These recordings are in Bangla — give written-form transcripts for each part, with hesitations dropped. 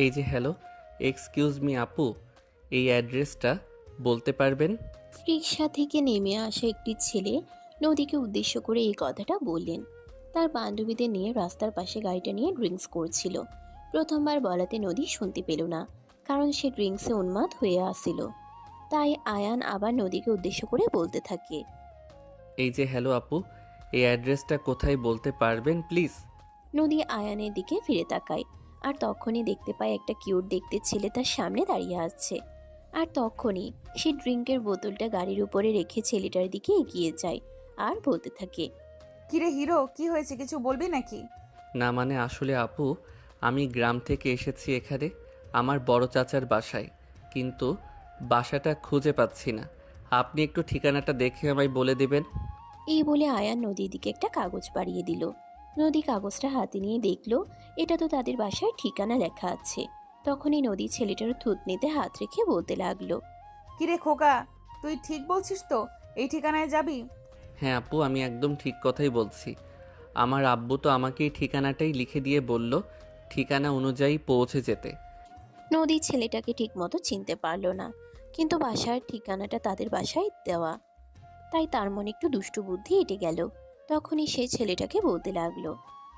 এই যে হ্যালো, এক্সকিউজ মি আপু, এই অ্যাড্রেসটা বলতে পারবেন? রিকশা থেকে নেমে আসা একটি ছেলে নদীকে উদ্দেশ্য করে এই কথাটা বললেন। তার বান্ধবীদের নিয়ে রাস্তার পাশে গাড়িটা নিয়ে ড্রিঙ্কস করছিল। প্রথমবার বলাতে নদী শুনতে পেল না, কারণ সে ড্রিঙ্কসে উন্মাদ হয়ে আসছিল। তাই আয়ান আবার নদীকে উদ্দেশ্য করে বলতে থাকে। এই যে হ্যালো আপু, এই অ্যাড্রেসটা কোথায় বলতে পারবেন প্লিজ? নদী আয়ানের দিকে ফিরে তাকায়, আর তখনই দেখতে পায় একটা কিউট দেখতে ছেলে তার সামনে দাঁড়িয়ে আছে। আর তখনই সে ড্রিঙ্কের বোতলটা গাড়ির উপরে রেখে ছেলেটার দিকে এগিয়ে যায় আর বলতে থাকে। কিরে হিরো, কি হয়েছে, কিছু বলবি নাকি? না মানে আসলে আপু, আমি গ্রাম থেকে এসেছি এখানে আমার বড় চাচার বাসায়, কিন্তু বাসাটা খুঁজে পাচ্ছি না। আপনি একটু ঠিকানাটা দেখে আমায় বলে দেবেন? এই বলে আয়ান নদীর দিকে একটা কাগজ বাড়িয়ে দিল। নদী কাগজটা হাতে নিয়ে দেখলো এটা তো তাদের বাসার ঠিকানা লেখা আছে। তখনই নদী ছেলেটার থুতনিতে হাত রেখে বলতে লাগলো। কিরে খোকা, তুই ঠিক বলছিস তো? এই ঠিকানায় যাবি? হ্যাঁ আপু, আমি একদম ঠিক কথাই বলছি। আমার আব্বু তো আমাকে এই ঠিকানাটাই লিখে দিয়ে বলল ঠিকানা অনুযায়ী পৌঁছে যেতে। নদী ছেলেটাকে ঠিক মতো চিনতে পারলো না, কিন্তু বাসার ঠিকানাটা তাদের বাসায় দেওয়া। তাই তার মনে একটু দুষ্টু বুদ্ধি এঁটে গেল। তখনই সে ছেলেটাকে বলতে লাগলো।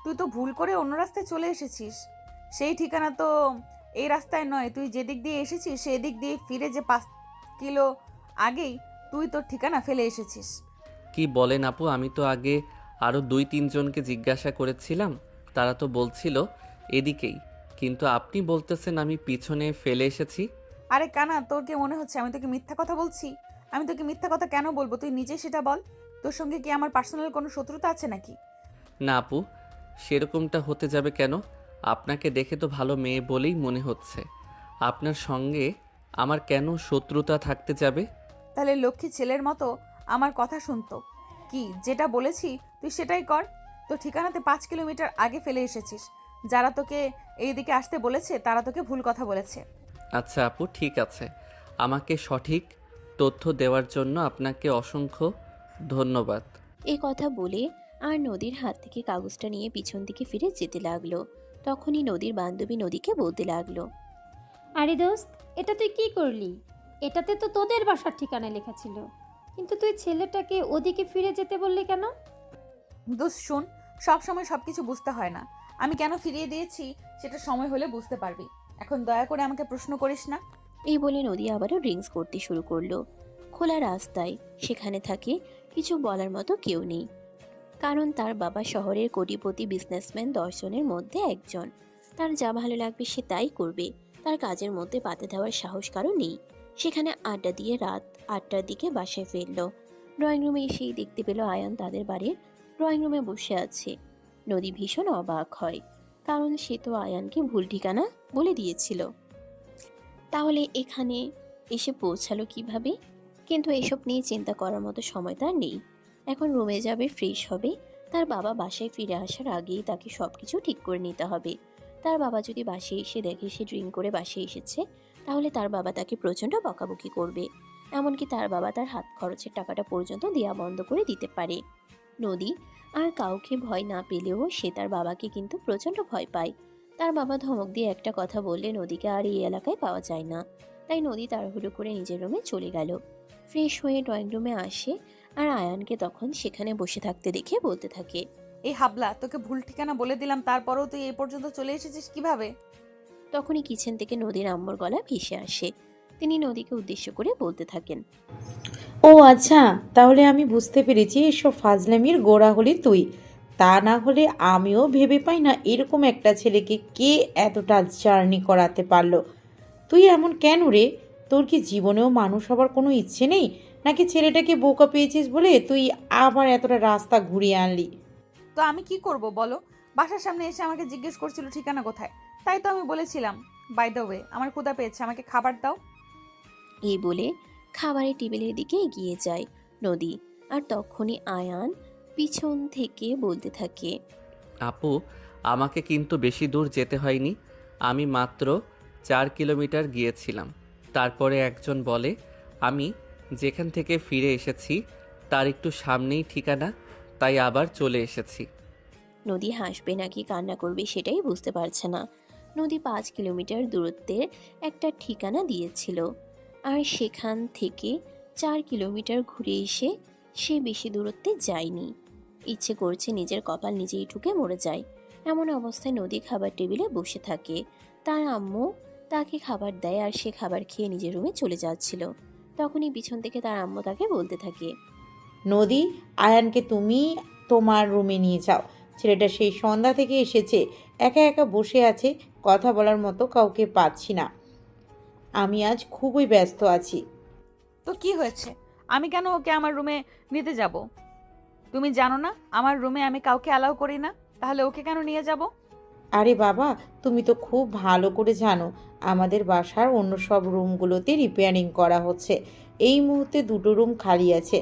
তুই তো ভুল করে অন্য রাস্তায় চলে এসেছিস। সেই ঠিকানা তো এই রাস্তায় নয়। তুই যেদিক দিয়ে এসেছিস সেই দিক দিয়ে ফিরে যে 5 কিলো আগেই তুই তোর ঠিকানা ফেলে এসেছিস। কি বলেন আপু, আমি তো আগে আরও 2-3 জনকে জিজ্ঞাসা করেছিলাম, তারা তো বলছিল এদিকেই, কিন্তু আপনি বলতেছেন আমি পিছনে ফেলে এসেছি। আরে কানা, তোর কি মনে হচ্ছে আমি তোকে মিথ্যা কথা বলছি? আমি তোকে মিথ্যা কথা কেন বলবো, তুই নিজে সেটা বল। তোর সঙ্গে কি আমার পার্সোনাল কোনো শত্রুতা আছে নাকি? না আপু, সেরকমটা হতে যাবে কেন? আপনাকে দেখে তো ভালো মেয়ে বলেই মনে হচ্ছে। আপনার সঙ্গে আমার কেন শত্রুতা থাকতে যাবে? তাহলে লক্ষ্মী ছেলের মতো আমার কথা শুনতো। কি যেটা বলেছি তুই সেটাই কর। তো ঠিকানাতে 5 কিলোমিটার আগে ফেলে এসেছিস। যারা তোকে এইদিকে আসতে বলেছে তারা তোকে ভুল কথা বলেছে। আচ্ছা আপু, ঠিক আছে। আমাকে সঠিক তথ্য দেওয়ার জন্য আপনাকে অসংখ্য ধন্যবাদ। এই কথা বলে আর নদীর হাত থেকে কাগজটা নিয়ে পিছন দিকে ফিরে যেতে লাগলো। তখনই নদীর বান্ধবী নদীকে বলতে লাগলো। আরে দোস্ত, এটা তুই কি করলি? এটাতে তো তোদের বাসার ঠিকানা লেখা ছিল, কিন্তু তুই ছেলেটাকে ওদিকে ফিরে যেতে বললি কেন? দোষ শুন, সব সময় সবকিছু বুঝতে হয় না। আমি কেন ফিরিয়ে দিয়েছি সেটা সময় হলে বুঝতে পারবি। এখন দয়া করে আমাকে প্রশ্ন করিস না। এই বলে নদী আবারও ড্রিঙ্কস করতে শুরু করলো। খোলা রাস্তায় সেখানে থাকে, কিছু বলার মতো কেউ নেই, কারণ তার বাবা শহরের কোটিপতি বিজনেসম্যান 10 জনের মধ্যে একজন। তার যা ভালো লাগবে সে তাই করবে, তার কাজের মধ্যে বাধা দেওয়ার সাহস কারো নেই। সেখানে আড্ডা দিয়ে রাত 8টার দিকে বাসায় ফিরল। ড্রয়িং রুমে এসেই দেখতে পেল আয়ান তাদের বাড়ির ড্রয়িং রুমে বসে আছে। নদী ভীষণ অবাক হয়, কারণ সে তো আয়ানকে ভুল ঠিকানা বলে দিয়েছিল। তাহলে এখানে এসে পৌঁছালো কিভাবে? কিন্তু এসব নিয়ে চিন্তা করার মতো সময় তার নেই। এখন রুমে যাবে, ফ্রেশ হবে। তার বাবা বাসায় ফিরে আসার আগেই তাকে সবকিছু ঠিক করে নিতে হবে। তার বাবা যদি বাসায় এসে দেখে সে ড্রিঙ্ক করে বাসায় এসেছে, তাহলে তার বাবা তাকে প্রচণ্ড বকাবকি করবে। এমনকি তার বাবা তার হাত খরচের টাকাটা পর্যন্ত দেওয়া বন্ধ করে দিতে পারে। নদী আর কাউকে ভয় না পেলেও সে তার বাবাকে কিন্তু প্রচণ্ড ভয় পায়। তার বাবা ধমক দিয়ে একটা কথা বললে নদীকে আর এই এলাকায় পাওয়া যায় না। তাই নদী তাড়াহুড়ো করে নিজের রুমে চলে গেল। ফ্রেশ হয়ে ড্রয়িং রুমে আসে, আর আয়ানকে তখন সেখানে বসে থাকতে দেখে বলতে থাকে। এই হাবলা, তোকে ভুল ঠিকানা বলে দিলাম, তারপরেও তুই এই পর্যন্ত চলে এসেছিস কিভাবে? তখনই কিচেন থেকে নদীর আম্মুর গলা ভেসে আসে। তিনি নদীকে উদ্দেশ্য করে বলতে থাকেন। ও আচ্ছা, তাহলে আমি বুঝতে পেরেছি এসব ফাজলামির গোড়া হলি তুই। তা না হলে আমিও ভেবে পাই না এরকম একটা ছেলেকে কে এতটা জার্নি করাতে পারলো। তুই এমন কেন রে? তোর কি জীবনেও মানুষ হবার কোনো ইচ্ছে নেই, নাকি ছেলেটাকে বোকা পেয়েছিস বলে তুই আবার এতটা রাস্তা ঘুরিয়ে আনলি? তো আমি কি করব বলো? বাসার সামনে এসে আমাকে জিজ্ঞেস করছিল ঠিকানা কোথায়, তাই তো আমি বলেছিলাম বাই দ্য ওয়ে আমার ক্ষুধা পেয়েছে, আমাকে খাবার দাও। এই বলে খাবারের টেবিলের দিকে এগিয়ে যায় নদী। আর তখনই আয়ান পিছন থেকে বলতে থাকে। আপু, আমাকে কিন্তু বেশি দূর যেতে হয়নি। আমি মাত্র 4 কিলোমিটার গিয়েছিলাম। তারপরে একজন বলে আমি যেখান থেকে ফিরে এসেছি তার একটু সামনেই ঠিকানা, তাই আবার চলে এসেছি। নদী হাসবে নাকি কান্না করবে সেটাই বুঝতে পারছে না। নদী 5 কিলোমিটার দূরত্বের একটা ঠিকানা দিয়েছিল, আর সেখান থেকে 4 কিলোমিটার ঘুরে এসে সে বেশি দূরত্বে যায়নি। ইচ্ছে করছে নিজের কপাল নিজেই ঠুকে মরে যায়। এমন অবস্থায় নদী খাবার টেবিলে বসে থাকে। তার আম্মু তাকে খাবার দেয় আর সে খাবার খেয়ে নিজের রুমে চলে যাচ্ছিল। তখনই পিছন থেকে তার আম্মু তাকে বলতে থাকে, নদী, আয়ানকে তুমি তোমার রুমে নিয়ে যাও। ছেলেটা সেই সন্ধ্যা থেকে এসেছে, একা একা বসে আছে, কথা বলার মতো কাউকে পাচ্ছি না। আমি আজ খুবই ব্যস্ত আছি। তো কি হয়েছে? আমি কেন ওকে আমার রুমে নিতে যাব? তুমি জানো না আমার রুমে আমি কাউকে অ্যালাউ করি না? তাহলে ওকে কেন নিয়ে যাব? আরে বাবা, তুমি তো খুব ভালো করে জানো আমাদের বাসার অন্য সব রুমগুলোতে রিপেয়ারিং করা হচ্ছে। এই মুহূর্তে দুটো রুম খালি আছে,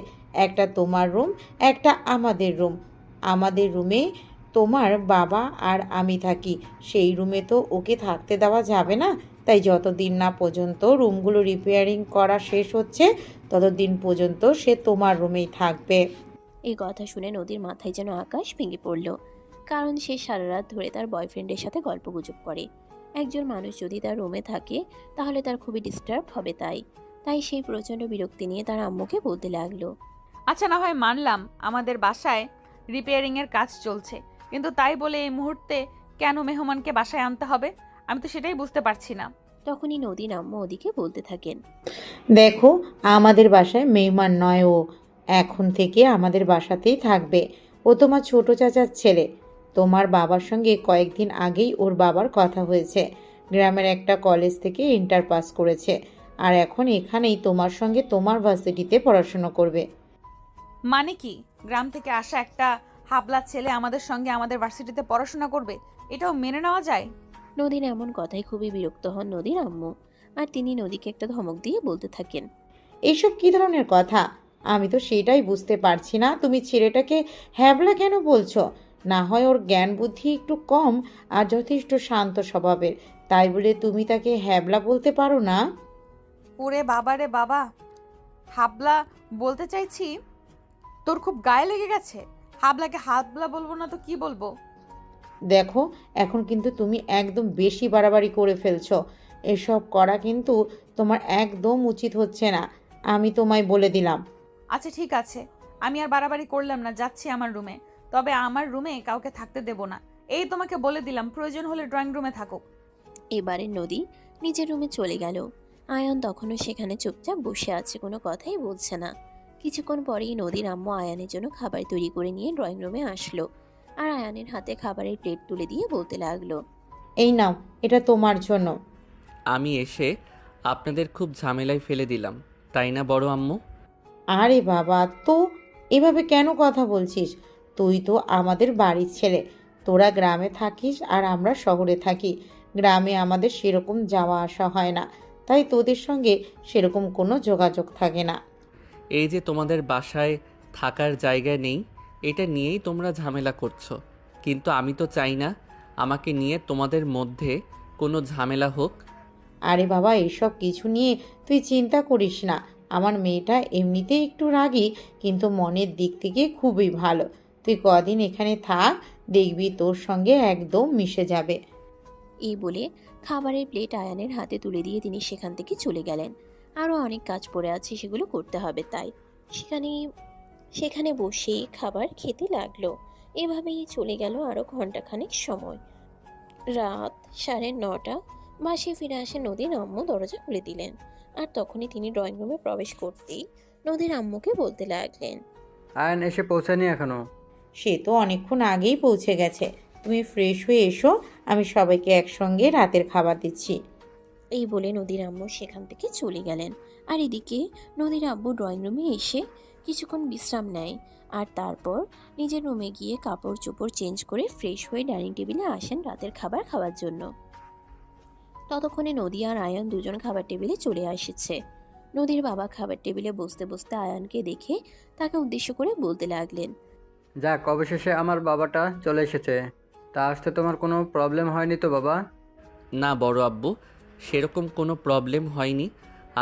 একটা তোমার রুম, একটা আমাদের রুম। আমাদের রুমে তোমার বাবা আর আমি থাকি, সেই রুমে তো ওকে থাকতে দেওয়া যাবে না। তাই যতদিন না পর্যন্ত রুমগুলো রিপেয়ারিং করা শেষ হচ্ছে ততদিন পর্যন্ত সে তোমার রুমেই থাকবে। এই কথা শুনে নদীর মাথায় যেন আকাশ ভেঙে পড়ল। কারণ সে সারা রাত ধরে তার বয়ফ্রেন্ডের সাথে গল্পগুজব করে। একজন মানুষ যদি তার রুমে থাকে তাহলে তার খুবই ডিস্টার্ব হবে। তাই তাই সেই প্রচণ্ড বিরক্তি নিয়ে তার আম্মুকে বলতে লাগলো, আচ্ছা, না হয় মানলাম আমাদের বাসায় রিপেয়ারিংয়ের কাজ চলছে, কিন্তু তাই বলে এই মুহূর্তে কেন মেহমানকে বাসায় আনতে হবে? আমি তো সেটাই বুঝতে পারছি না। তখনই নদীর আম্মু ওদিকে বলতে থাকেন, দেখো, আমাদের বাসায় মেহমান নয় ও, এখন থেকে আমাদের বাসাতেই থাকবে। ও তোমার ছোট চাচার ছেলে। তোমার বাবার সঙ্গে কয়েকদিন আগেই ওর বাবার কথা হয়েছে। গ্রামের একটা কলেজ থেকে ইন্টার পাস করেছে, আর এখন এখানেই তোমার সঙ্গে তোমার ভার্সিটিতে পড়াশোনা করবে। মানে কি, গ্রাম থেকে আসা একটা হাবলা ছেলে আমাদের সঙ্গে আমাদের ভার্সিটিতে পড়াশোনা করবে? এটাও মেনে নেওয়া যায়? নদীর এমন কথায় খুবই বিরক্ত হন নদীর আম্মু, আর তিনি নদীকে একটা ধমক দিয়ে বলতে থাকেন, এইসব কী ধরনের কথা? আমি তো সেটাই বুঝতে পারছি না, তুমি ছেলেটাকে হ্যাবলা কেন বলছো? না হয় ওর জ্ঞান বুদ্ধি একটু কম আর যথেষ্ট শান্ত স্বভাবের, তাই বলে তুমি তাকে হ্যাবলা বলতে পারো না? ওরে বাবা রে বাবা, হাবলা বলতে চাইছি? তোর খুব গায়ে লেগে গেছে? হাবলাকে হাবলা বলবো না তো কি বলবো? দেখো, এখন কিন্তু তুমি একদম বেশি বাড়াবাড়ি করে ফেলছো। এসব করা কিন্তু তোমার একদম উচিত হচ্ছে না, আমি তোমায় বলে দিলাম। আচ্ছা ঠিক আছে, আমি আর বাড়াবাড়ি করলাম না, যাচ্ছি আমার রুমে। তবে আমার রুমে কাউকে থাকতে দেব না। এই তোমাকে বলে দিলাম, প্রয়োজন হলে ড্রয়িং রুমে থাকুক। এবারে নদী নিজের রুমে চলে গেল। আয়ান তখনও সেখানে চুপচাপ বসে আছে, কোনো কথাই বলছে না। কিছুক্ষণ পরেই নদীর আম্মু আয়ানের জন্য খাবার তৈরি করে নিয়ে ড্রয়িং রুমে আসলো, আর আয়ানের হাতে খাবারের প্লেট তুলে দিয়ে বলতে লাগলো, এই নাও, এটা তোমার জন্য। আমি এসে আপনাদের খুব ঝামেলায় ফেলে দিলাম, তাই না বড় আম্মু? আরে বাবা, তো এভাবে কেন কথা বলছিস? তুই তো আমাদের বাড়ির ছেলে। তোরা গ্রামে থাকিস আর আমরা শহরে থাকি। গ্রামে আমাদের সেরকম যাওয়া আসা হয় না, তাই তোদের সঙ্গে সেরকম কোনো যোগাযোগ থাকে না। এই যে তোমাদের বাসায় থাকার জায়গা নেই, এটা নিয়েই তোমরা ঝামেলা করছো। কিন্তু আমি তো চাই না আমাকে নিয়ে তোমাদের মধ্যে কোনো ঝামেলা হোক। আরে বাবা, এসব কিছু নিয়ে তুই চিন্তা করিস না। আমার মেয়েটা এমনিতেই একটু রাগী, কিন্তু মনের দিক থেকে খুবই ভালো। তুই কদিন এখানে থাক, দেখবি তোর সঙ্গে একদম মিশে যাবে। এই বলে খাবারের প্লেট আয়ানের হাতে তুলে দিয়ে তিনি সেখান থেকে চলে গেলেন। আরও অনেক কাজ পড়ে আছে, সেগুলো করতে হবে। তাই সেখানে সেখানে বসে খাবার খেতে লাগলো। এভাবেই চলে গেল আরও ঘন্টাখানেক সময়। রাত 9:30 বাসায় ফিরে আসে নদীর আম্মু দরজা খুলে দিলেন। আর তখনই তিনি ড্রয়িং রুমে প্রবেশ করতেই নদীর আম্মুকে বলতে লাগলেন, আয়ন এসে পৌঁছায়নি এখনো? সে তো অনেকক্ষণ আগেই পৌঁছে গেছে। তুমি ফ্রেশ হয়ে এসো, আমি সবাইকে একসঙ্গে রাতের খাবার দিচ্ছি। এই বলে নদীর আম্মু সেখান থেকে চলে গেলেন। আর এদিকে নদীর আব্বু ড্রয়িং রুমে এসে কিছুক্ষণ বিশ্রাম নেয়, আর তারপর নিজের রুমে গিয়ে কাপড় চোপড় চেঞ্জ করে ফ্রেশ হয়ে ডাইনিং টেবিলে আসেন রাতের খাবার খাওয়ার জন্য। ততক্ষণে নদী আর আয়ান দুজন খাবার টেবিলে চলে এসেছে। নদীর বাবা খাবার টেবিলে বসতে বসতে আয়ানকে দেখে তাকে উদ্দেশ্য করে বলতে লাগলেন, যাক, অবশেষে আমার বাবাটা চলে এসেছে। তা আসতে তোমার কোনো প্রবলেম হয়নি তো বাবা? না বড় আব্বু, সেরকম কোনো প্রবলেম হয়নি।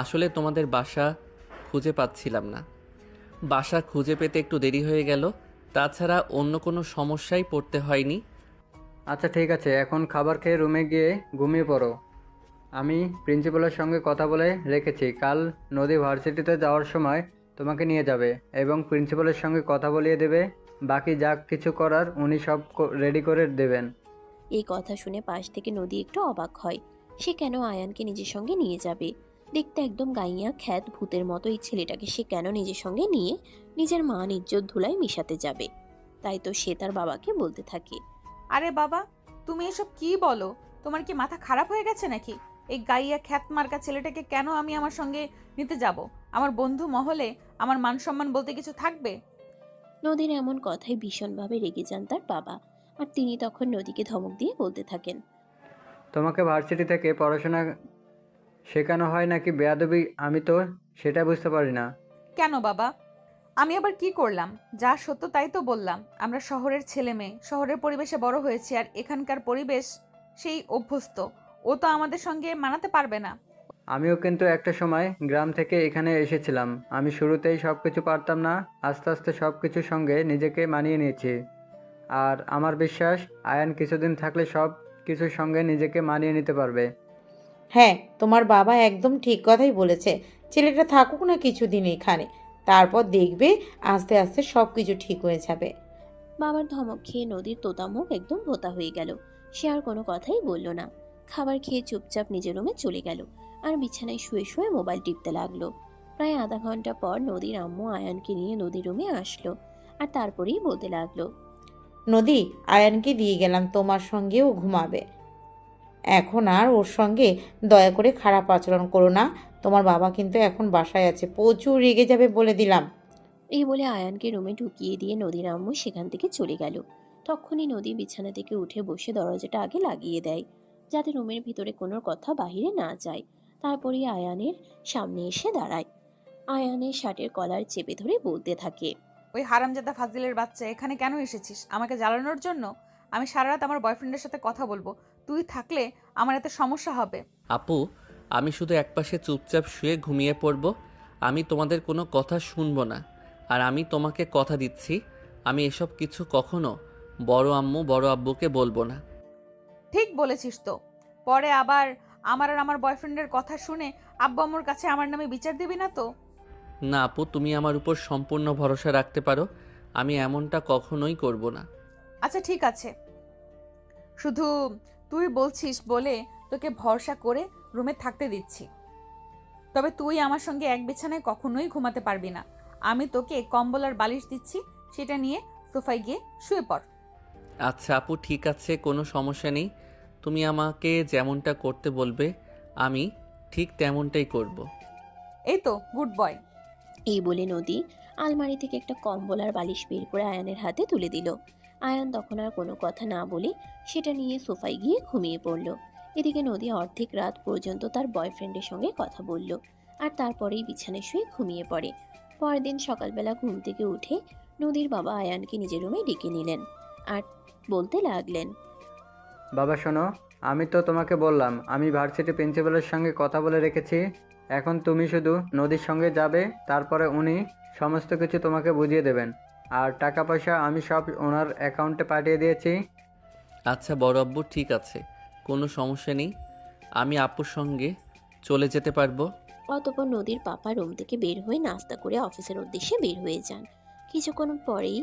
আসলে তোমাদের বাসা খুঁজে পাচ্ছিলাম না। বাসা খুঁজে পেতে একটু দেরি হয়ে গেল, তাছাড়া অন্য কোনো সমস্যায় পড়তে হয়নি। আচ্ছা ঠিক আছে, এখন খাবার খেয়ে রুমে গিয়ে ঘুমিয়ে পড়ো। আমি প্রিন্সিপালের সঙ্গে কথা বলে রেখেছি, কাল নদী ভার্সিটিতে যাওয়ার সময় তোমাকে নিয়ে যাবে এবং প্রিন্সিপালের সঙ্গে কথা বলিয়ে দেবে। বাকি যা কিছু করার উনি সব রেডি করে দেবেন। এই কথা শুনে পাশ থেকে নদী একটু অবাক হয়। সে কেন আয়ানকে নিজের সঙ্গে নিয়ে যাবে? দেখতে একদম গাইয়া খ্যাত ভূতের মতো এই ছেলেটাকে সে কেন নিজের সঙ্গে নিয়ে নিজের মান ইজ্জত ধুলায় মিশাতে যাবে? তাই তো সে তার বাবাকে বলতে থাকে, আরে বাবা, তুমি এসব কি বলো? তোমার কি মাথা খারাপ হয়ে গেছে নাকি? এই গাইয়া খ্যাত মার্কা ছেলেটাকে কেন আমি আমার সঙ্গে নিতে যাব? আমার বন্ধু মহলে আমার মান সম্মান বলতে কিছু থাকবে? নদীর এমন কথায় ভীষণভাবে রেগে যান তার বাবা। আর তিনি তখন নদীকে ধমক দিয়ে বলতে থাকেন, তোমাকে ভার্সিটি থেকে পড়াশোনা শেখানো হয় নাকি বেয়াদবি, আমি তো সেটা বুঝতে পারি না। কেন বাবা, আমি আবার কি করলাম? যা সত্য তাই তো বললাম। আমরা শহরের ছেলে মেয়ে, শহরের পরিবেশে বড় হয়েছি, আর এখানকার পরিবেশ সেই অভ্যস্ত। ও তো আমাদের সঙ্গে মানাতে পারবে না। আমিও কিন্তু একটা সময় গ্রাম থেকে এখানে এসেছিলাম। আমি শুরুতেই সব কিছু পারতাম না, আস্তে আস্তে সব কিছুর সঙ্গে নিজেকে মানিয়ে নিয়েছি। আর আমার বিশ্বাস আয়ান কিছুদিন থাকলে সব কিছুর সঙ্গে নিজেকে মানিয়ে নিতে পারবে। হ্যাঁ, তোমার বাবা একদম ঠিক কথাই বলেছে। ছেলেটা থাকুক না কিছুদিন এখানে, তারপর দেখবে আস্তে আস্তে সব কিছু ঠিক হয়ে যাবে। বাবার ধমক খেয়ে নদীর তোতা মুখ একদম ভোতা হয়ে গেল। সে আর কোনো কথাই বলল না। খাবার খেয়ে চুপচাপ নিজের রুমে চলে গেল আর বিছানায় শুয়ে শুয়ে মোবাইল টিপতে লাগলো। প্রায় আধা ঘন্টা পর নদীর আম্মু আয়ানকে নিয়ে নদীর রুমে আসলো আর তারপরেই বলতে লাগলো, নদী, আয়ানকে দিয়ে গেলাম, তোমার সঙ্গেও ঘুমাবে। এখন আর ওর সঙ্গে দয়া করে খারাপ আচরণ করো না। তোমার বাবা কিন্তু এখন বাসায় আছে, প্রচুর রেগে যাবে বলে দিলাম। এই বলে আয়ানকে রুমে ঢুকিয়ে দিয়ে নদীর আম্মু সেখান থেকে চলে গেল। তখনই নদী বিছানা থেকে উঠে বসে দরজাটা আগে লাগিয়ে দেয়, যাতে রুমের ভিতরে কোনো কথা বাহিরে না যায়। তারপরে আয়ানের সামনে এসে দাঁড়ায়। আয়ানের শার্টের কলার চেপে ধরে বলতে থাকে, ওই হারামজাদা ফাজিলের বাচ্চা, এখানে কেন এসেছিস? আমাকে জ্বালানোর জন্য? আমি সারা রাত আমার বয়ফ্রেন্ডের সাথে কথা বলবো। তুই থাকলে আমার এতে সমস্যা হবে। আপু, আমি শুধু একপাশে চুপচাপ শুয়ে ঘুমিয়ে পড়ব। আমি তোমাদের কোনো কথা শুনবো না। আর আমি তোমাকে কথা দিচ্ছি, আমি এসব কিছু কখনো বড় আম্মু বড় আব্বুকে বলবো না। ঠিক বলেছিস তো। পরে আবার আমার আর আমার বয়ফ্রেন্ডের কথা শুনে আব্বু আম্মুর কাছে আমার নামে বিচার দিবি না তো? না আপু, তুমি আমার উপর সম্পূর্ণ ভরসা রাখতে পারো। আমি এমনটা কখনোই করব না। আচ্ছা ঠিক আছে, শুধু তুই বলছিস বলে তোকে ভরসা করে রুমে থাকতে দিচ্ছি। তবে তুই আমার সঙ্গে এক বিছানায় কখনোই ঘুমাতে পারবি না। আমি তোকে কম্বল আর বালিশ দিচ্ছি, সেটা নিয়ে সোফায় গিয়ে শুয়ে পড়। আচ্ছা আপু, ঠিক আছে, কোনো সমস্যা নেই। তুমি আমাকে যেমনটা করতে বলবে আমি ঠিক তেমনটাই করব। এই তো গুড বয়। এই বলে নদী আলমারি থেকে একটা কম্বল আর বালিশ বের করে আয়ানের হাতে তুলে দিল। আয়ান তখন আর কোনো কথা না বলে সেটা নিয়ে সোফায় গিয়ে ঘুমিয়ে পড়ল। এদিকে নদী অর্ধেক রাত পর্যন্ত তার বয়ফ্রেন্ডের সঙ্গে কথা বলল আর তারপরেই বিছানায় শুয়ে ঘুমিয়ে পড়ে। পরদিন সকালবেলা ঘুম থেকে উঠে নদীর বাবা আয়ানকে নিজের রুমে ডেকে নিলেন আর বলতে লাগলেন, বাবা শোনো, আমি তো তোমাকে বললাম আমি ভার্সিটি প্রিন্সিপালের সঙ্গে কথা বলে রেখেছি। এখন তুমি শুধু নদীর সঙ্গে যাবে, তারপরে উনি সমস্ত কিছু তোমাকে বুঝিয়ে দেবেন। আর টাকা পয়সা আমি সব ওনার অ্যাকাউন্টে পাঠিয়ে দিয়েছি। আচ্ছা বড় আব্বু, ঠিক আছে, কোনো সমস্যা নেই। আমি আপুর সঙ্গে চলে যেতে পারবো। অতঃপর নদীর পাপা রুম থেকে বের হয়ে নাস্তা করে অফিসের উদ্দেশ্যে বের হয়ে যান। কিছুক্ষণ পরেই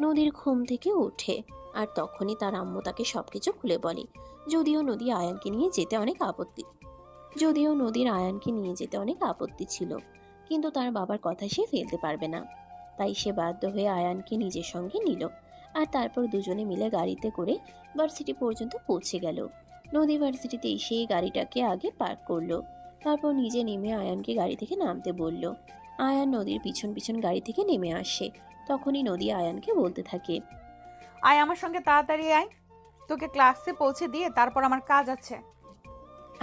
নদীর ঘুম থেকে ওঠে আর তখনই তার আম্মু তাকে সবকিছু খুলে বলে। যদিও নদী আয়ানকে নিয়ে যেতে অনেক আপত্তি যদিও নদীর আয়ানকে নিয়ে যেতে অনেক আপত্তি ছিল, কিন্তু তার বাবার কথা সে ফেলতে পারবে না। তাই সে বাধ্য হয়ে আয়ানকে নিজের সঙ্গে নিল আর তারপর দুজনে মিলে গাড়িতে করে ভার্সিটি পর্যন্ত পৌঁছে গেল। নদী ভার্সিটিতে এসে গাড়িটাকে আগে পার্ক করলো, তারপর নিজে নেমে আয়ানকে গাড়ি থেকে নামতে বলল। আয়ান নদীর পিছন পিছন গাড়ি থেকে নেমে আসে। তখনই নদী আয়ানকে বলতে থাকে, আয় আমার সঙ্গে তাড়াতাড়ি আয়, তোকে ক্লাসে পৌঁছে দিয়ে তারপর আমার কাজ আছে।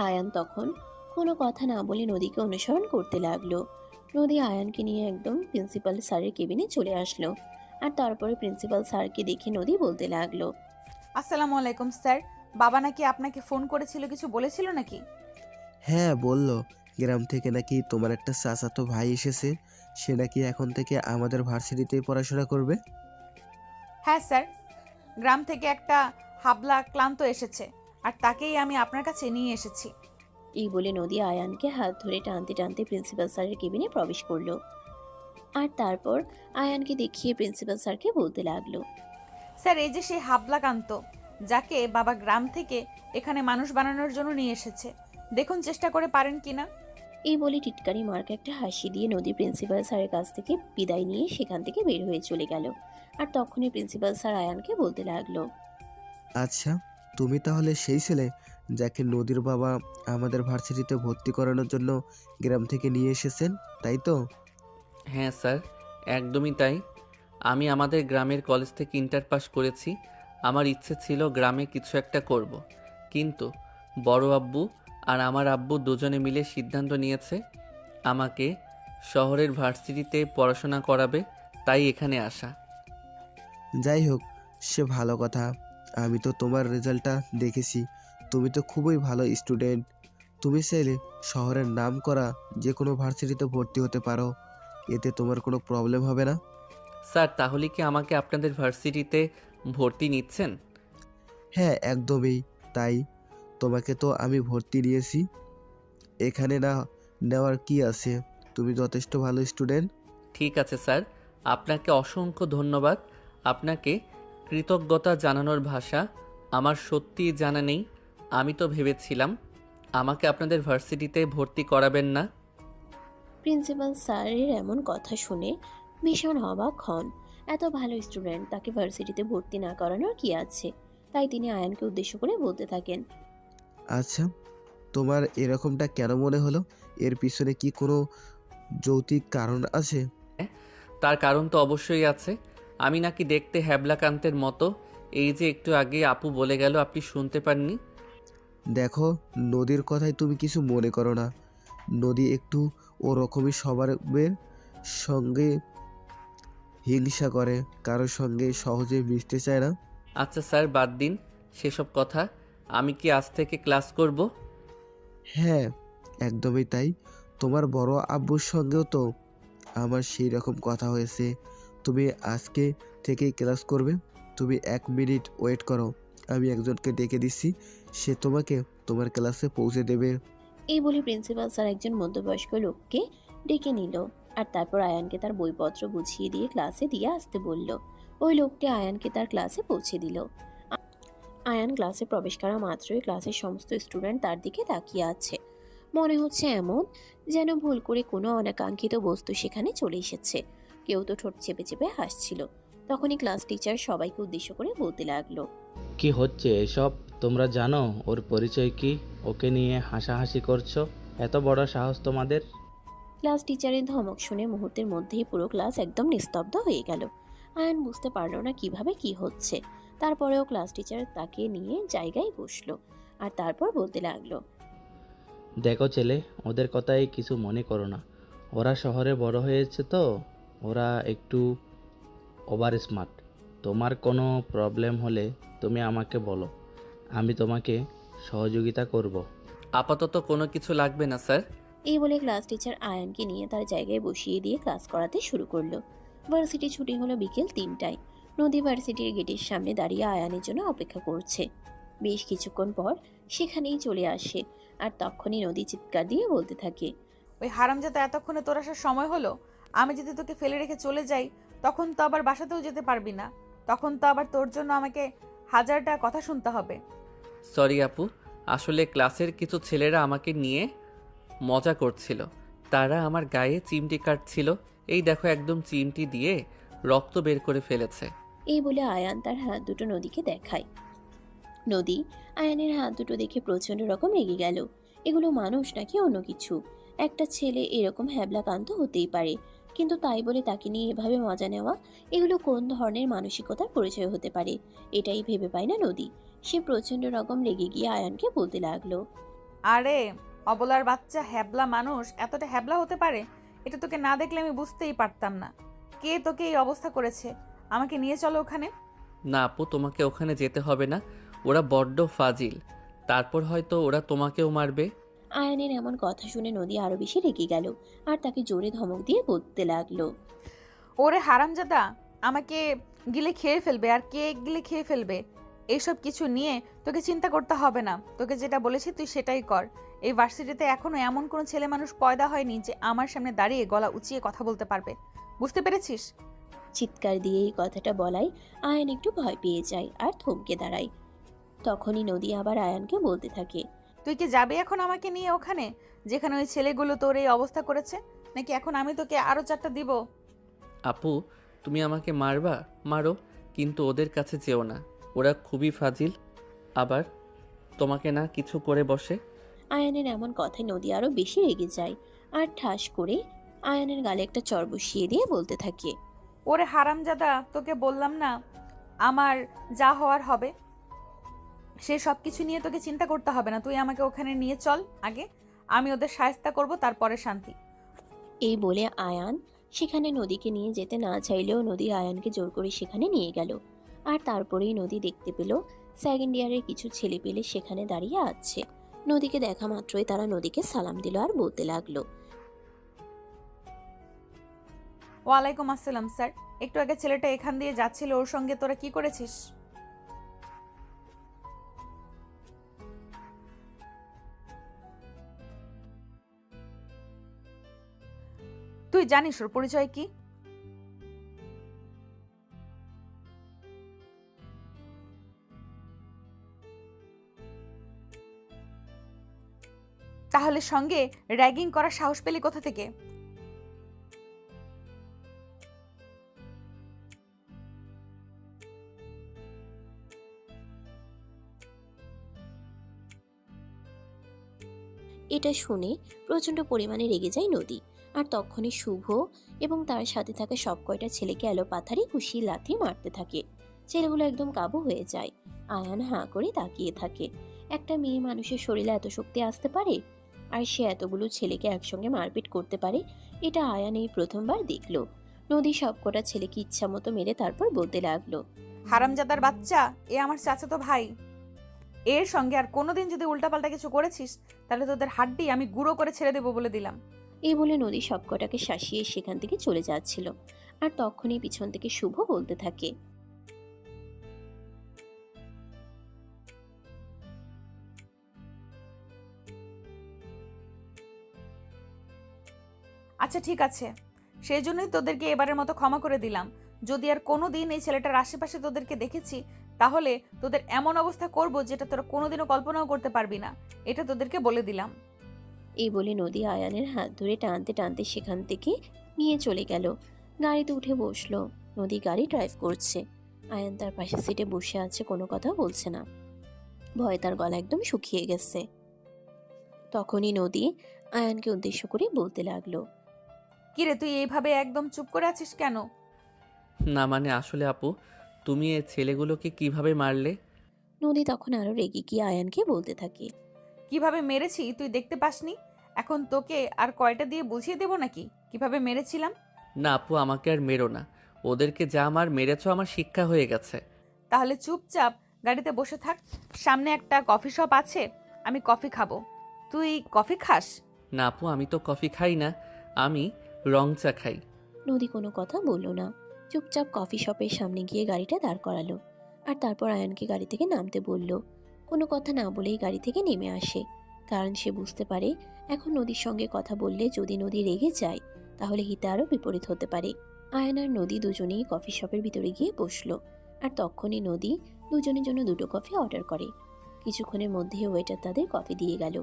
আয়ান তখন কোনো কথা না বলে নদীকে অনুসরণ করতে লাগলো। নদী আয়ানকে নিয়ে একদম প্রিন্সিপাল স্যারের কেবিনে চলে আসলো আর তারপরে প্রিন্সিপাল স্যারকে দেখে নদী বলতে লাগলো, আসসালামু আলাইকুম স্যার। বাবা নাকি আপনাকে ফোন করেছিল, কিছু বলেছিল নাকি? হ্যাঁ, বললো গ্রাম থেকে নাকি তোমার একটা চাচাতো ভাই এসেছে, সে নাকি এখন থেকে আমাদের ভার্সিটিতেই পড়াশোনা করবে। হ্যাঁ স্যার, গ্রাম থেকে একটা হাবলা ক্লান্ত এসেছে, আর তাকেই আমি আপনার কাছে নিয়ে এসেছি। এই বলে নদী আয়ানকে হাত ধরে টানতে টানতে প্রিন্সিপাল স্যারের কেবিনে প্রবেশ করলো। আর তারপর আয়ানকে দেখিয়ে প্রিন্সিপাল স্যারকে বলতে লাগলো, স্যার, এই যে সেই হাবলাকান্ত, যাকে বাবা গ্রাম থেকে এখানে মানুষ বানানোর জন্য নিয়ে এসেছে, দেখুন চেষ্টা করে পারেন কিনা। এই বলে টিটকারি মার্ক একটা হাসি দিয়ে নদী প্রিন্সিপাল স্যারের কাছ থেকে বিদায় নিয়ে সেখান থেকে বের হয়ে চলে গেল। আর তখনই প্রিন্সিপাল স্যার আয়ানকে বলতে লাগলো, আচ্ছা, তুমি তাহলে সেই ছেলে যাকে নদীর বাবা আমাদের ভার্সিটিতে ভর্তি করানোর জন্য গ্রাম থেকে নিয়ে এসেছেন, তাই তো? হ্যাঁ স্যার, একদমই তাই। আমি আমাদের গ্রামের কলেজ থেকে ইন্টার পাস করেছি। আমার ইচ্ছে ছিল গ্রামে কিছু একটা করব। কিন্তু বড় আব্বু আর আমার আব্বু দুজনে মিলে সিদ্ধান্ত নিয়েছে আমাকে শহরের ভার্সিটিতে পড়াশোনা করাবে, তাই এখানে আসা। যাই হোক, সে ভালো কথা। আমি তো তোমার রেজাল্টটা দেখেছি, তুমি তো খুবই ভালো স্টুডেন্ট। তুমি চাইলে শহরের নাম করা যে কোনো ভার্সিটিতে ভর্তি হতে পারো, এতে তোমার কোনো প্রবলেম হবে না। স্যার, তাহলে কি আমাকে আপনাদের ভার্সিটিতে ভর্তি নিচ্ছেন? হ্যাঁ, একদমই তাই। তোমাকে তো আমি ভর্তি নিয়েছি, এখানে না নেওয়ার কি আছে? তুমি যথেষ্ট ভালো স্টুডেন্ট। ঠিক আছে স্যার, আপনাকে অসংখ্য ধন্যবাদ। আপনাকে কৃতজ্ঞতা জানানোর ভাষা আমার সত্যিই জানা নেই। আমি তো ভেবেছিলাম আমাকে আপনাদের ভার্সিটিতে ভর্তি করাবেন না। প্রিন্সিপাল স্যারের এমন কথা শুনে ভীষণ অবাক হন। এত ভালো স্টুডেন্ট, তাকে ভার্সিটিতে ভর্তি না করানোর কি আছে? তাই তিনি আয়ানকে উদ্দেশ্য করে বলতে থাকেন, আচ্ছা, তোমার এরকমটা কেন মনে হলো? এর পিছনে কি কোনো যৌক্তিক কারণ আছে? তার কারণ তো অবশ্যই আছে। আমি নাকি দেখতে হ্যাবলাকান্তের মতো। এই যে একটু আগে আপু বলে গেল, আপনি শুনতে পাননি? দেখো, নদীর কথায় তুমি কিছু মনে করো না। নদী একটু ওরকমই স্বভাবের, সঙ্গে হিংসা করে, কারোর সঙ্গে সহজে মিশতে চায় না। আচ্ছা স্যার, বাদ দিন সেসব কথা। আমি কি আজ থেকে ক্লাস করব? হ্যাঁ, একদমই তাই। তোমার বড় আব্বুর সঙ্গেও তো আমার সেই রকম কথা হয়েছে। তুমি আজকে থেকেই ক্লাস করবে। তুমি 1 মিনিট ওয়েট করো, আমি একজনকে ডেকে দিচ্ছি, সে তোমাকে তোমার ক্লাসে পৌঁছে দেবে। এই বলে প্রিন্সিপাল স্যার একজন মধ্যবয়স্ক লোককে ডেকে নিল। আর তারপর আয়ানকে তার বইপত্র বুঝিয়ে দিয়ে ক্লাসে দিয়ে আসতে বলল। ওই লোকটি আয়ানকে তার ক্লাসে পৌঁছে দিল। আয়ান ক্লাসে প্রবেশ করা মাত্রই ক্লাসের সমস্ত স্টুডেন্ট তার দিকে তাকিয়ে আছে। মনে হচ্ছে এমন যেন ভুল করে কোনো অনাকাঙ্ক্ষিত বস্তু সেখানে চলে এসেছে। কেউ তো ঠোঁট চেপে চেপে হাসছিল। তখনই ক্লাস টিচার সবাইকে উদ্দেশ্য করে বলতে লাগলো, কি হচ্ছে এসব? তোমরা জানো ওর পরিচয় কি? ওকে নিয়ে হাসাহাসি করছো? এত বড় সাহস তোমাদের? ক্লাস টিচারের ধমক শুনে মুহূর্তের মধ্যেই পুরো ক্লাস একদম নিস্তব্ধ হয়ে গেল। আয়ান বুঝতে পারলো না কিভাবে কি হচ্ছে। তারপরেও ক্লাস টিচার তাকে নিয়ে জায়গায় বসলো। আর তারপর বলতে লাগলো, দেখো ছেলে, ওদের কথাই কিছু মনে করো না। ওরা শহরে বড় হয়েছে তো, ওরা একটু ওভার স্মার্ট। তোমার কোনো প্রবলেম হলে তুমি আমাকে বলো, আমি তোমাকে সহযোগিতা করব। আপাতত কোনো কিছু লাগবে না স্যার। এই বলে ক্লাস টিচার আয়ানকে নিয়ে তার জায়গায় বসিয়ে দিয়ে ক্লাস করাতে শুরু করলো। ভার্সিটি ছুটি হলো বিকেল 3টায়। নদী ভার্সিটির গেটের সামনে দাঁড়িয়ে আয়ানের জন্য অপেক্ষা করছে। বেশ কিছুক্ষণ পর সেখানেই চলে আসে। আর তখনই নদী চিৎকার দিয়ে বলতে থাকে, ওই হারামজাদা, এতক্ষণে তোর আসার সময় হলো? আমি যদি তোকে ফেলে রেখে চলে যাই, তখন তো আবার বাসাতেও যেতে পারবি না। তখন তো আবার তোর জন্য আমাকে 1000টা কথা শুনতে হবে। সরি আপু, আসলে ক্লাসের কিছু ছেলেরা আমাকে নিয়ে মজা করছিল। তারা আমার গায়ে চিমটি কাটছিল। এই দেখো, একদম চিমটি দিয়ে রক্ত বের করে ফেলেছে। এই বলে আয়ান তার হাত দুটো নদীকে দেখায়। নদী আয়ানের হাত দুটো দেখে প্রচন্ড রকম রেগে গেল। এগুলো মানুষ নাকি অন্য কিছু? একটা ছেলে এরকম হ্যাবলাকান্ত হতেই পারে, কিন্তু তাই বলে তাকে নিয়ে এভাবে মজা নেওয়া, এগুলো কোন ধরনের মানসিকতার পরিচয় হতে পারে? এটাই ভেবে পায় না নদী। সে প্রচন্ড রকম রেগে গিয়ে আয়ানকে বলতে লাগলো, আরে অবলার বাচ্চা, হ্যাবলা মানুষ এতটা হ্যাবলা হতে পারে? এটা তোকে না দেখলে আমি বুঝতেই পারতাম না। কে তোকে এই অবস্থা করেছে? আমাকে নিয়ে চলো ওখানে। না আপু, তোমাকে ওখানে যেতে হবে না। ওরা বড্ড ফাজিল। তারপর হয়তো ওরা তোমাকেও মারবে। আয়ানের এমন কথা শুনে নদী আরো বেশি রেগে গেল। আর তাকে জোরে ধমক দিয়ে বলতে লাগলো, ওরে হারামজাদা, আমাকে গিলে খেয়ে ফেলবে। আর কে গিলে খেয়ে ফেলবে? এইসব কিছু নিয়ে তোকে চিন্তা করতে হবে না। তোকে যেটা বলেছি তুই সেটাই কর। এই ভার্সিটিতে এখনো এমন কোনো ছেলে মানুষ পয়দা হয়নি যে আমার সামনে দাঁড়িয়ে গলা উঁচিয়ে কথা বলতে পারবে। বুঝতে পেরেছিস? চিৎকার দিয়ে এই কথাটা বলায় আয়ান একটু ভয় পেয়ে যায় আর থমকে দাঁড়ায়। তখনই নদী আবার আয়ানকে বলতে থাকে, তুই কি যাবে এখন আমাকে নিয়ে ওখানে, যেখানে ওই ছেলেগুলো তোর এই অবস্থা করেছে? নাকি এখন আমি তোকে আরো 4টা দিব? আপু, তুমি আমাকে মারবা মারো, কিন্তু ওদের কাছে যেও না। ওরা খুবই ফাজিল, আবার তোমাকে না কিছু করে বসে। আয়ানের এমন কথায় নদী আরো বেশি রেগে যায় আর ঠাস করে আয়ানের গালে একটা চড় বসিয়ে দিয়ে বলতে থাকে, ওরে হারামজাদা, তোকে বললাম না আমার যা হওয়ার হবে। সে সব কিছু নিয়ে তোকে চিন্তা করতে হবে না। তুই আমাকে ওখানে নিয়ে চল আগে, আমি ওদের শায়েস্তা করব, তারপরে শান্তি। এই বলে আয়ান সেখানে নদীকে নিয়ে যেতে না চাইলেও নদী আয়ানকে জোর করে সেখানে নিয়ে গেল। আর তারপরেই নদী দেখতে পেল সেকেন্ড ইয়ারের কিছু ছেলে পেলে সেখানে দাঁড়িয়ে আছে। নদীকে দেখা মাত্রই তারা নদীকে সালাম দিল আর বলতে লাগলো, ওয়ালাইকুম আসসালাম স্যার। একটু আগে ছেলেটা এখান দিয়ে যাচ্ছিল, ওর সঙ্গে তোরা কি করেছিস? তুই জানিস ওর পরিচয় কি? তাহলে সঙ্গে র্যাগিং করার সাহস পেলি কোথা থেকে? এটা শুনে প্রচণ্ড পরিমাণে রেগে যায় নদী। আর তখনই শুভ এবং তার সাথে থাকা সব কয়টা ছেলেকে এলোপাথারি ঘুষি লাথি মারতে থাকে। ছেলেগুলো একদম কাবু হয়ে যায়। আয়ান হাঁ করে তাকিয়ে থাকে। একটা মেয়ে মানুষের শরীরে এত শক্তি আসতে পারে, আর সে এতগুলো ছেলেকে একসঙ্গে মারপিট করতে পারে, এটা আয়ান এই প্রথমবার দেখলো। নদী সবকটা ছেলেকে ইচ্ছা মতো মেরে তারপর বলতে লাগলো, হারামজাদার বাচ্চা, এ আমার চাচাতো ভাই। এর সঙ্গে আর কোনোদিন যদি উল্টাপাল্টা কিছু করেছিস তাহলে তোদের হাড্ডি আমি গুঁড়ো করে ছেড়ে দেবো বলে দিলাম। এই বলে নদী সবকটাকে শাসিয়ে সেখান থেকে চলে যাচ্ছিল। আর তখনই পিছন থেকে শুভ বলতে থাকে, আচ্ছা ঠিক আছে, সেই জন্যই তোদেরকে এবারের মতো ক্ষমা করে দিলাম। যদি আর কোনোদিন এই ছেলেটার আশেপাশে তোদেরকে দেখেছি তাহলে তোদের এমন অবস্থা করব যেটা তোরা কোনোদিনও কল্পনাও করতে পারবি না। এটা তোদেরকে বলে দিলাম। এই বলে নদী আয়ানের হাত ধরে টানতে টানতে সেখান থেকে নিয়ে চলে গেল। গাড়িতে উঠে বসলো। নদী গাড়ি ড্রাইভ করছে। আয়ান তার পাশে সিটে বসে আছে, কোনো কথা বলছে না। ভয়ে তার গলা একদম শুকিয়ে গেছে। তখনই নদী আয়ানকে উদ্দেশ্য করে বলতে লাগলো, কিরে তুই এইভাবে একদম চুপ করে আছিস কেন? না মানে আসলে আপু, তুমি এই ছেলেগুলোকে কিভাবে মারলে? নদী তখন আরো রেগে গিয়ে আয়ানকে বলতে থাকে, কিভাবে মেরেছি তুই দেখতে পাসনি? এখন তোকে আর কয়টা দিয়ে বুঝিয়ে দেবো নাকি কিভাবে মেরেছিলাম? না আপু, আমাকে আর মেরো না। ওদেরকে যা আমার মেরেছো আমার শিক্ষা হয়ে গেছে। তাহলে চুপচাপ গাড়িতে বসে থাক। সামনে একটা কফি শপ আছে, আমি কফি খাবো। তুই কফি খাস? না আপু, আমি তো কফি খাই না, আমি রং চা খাই। নদী কোনো কথা বলল না। চুপচাপ কফি শপের সামনে গিয়ে গাড়িটা দাঁড় করালো। আর তারপর আয়ানকে গাড়ি থেকে নামতে বলল। কোনো কথা না বলেই গাড়ি থেকে নেমে আসে, কারণ সে বুঝতে পারে এখন নদীর সঙ্গে কথা বললে যদি নদী রেগে যায় তাহলে হিতে আরও বিপরীত হতে পারে। আয়ান আর নদী দুজনেই কফি শপের ভিতরে গিয়ে বসলো। আর তখনই নদী দুজনের জন্য দুটো কফি অর্ডার করে। কিছুক্ষণের মধ্যে ওয়েটার তাদের কফি দিয়ে গেল।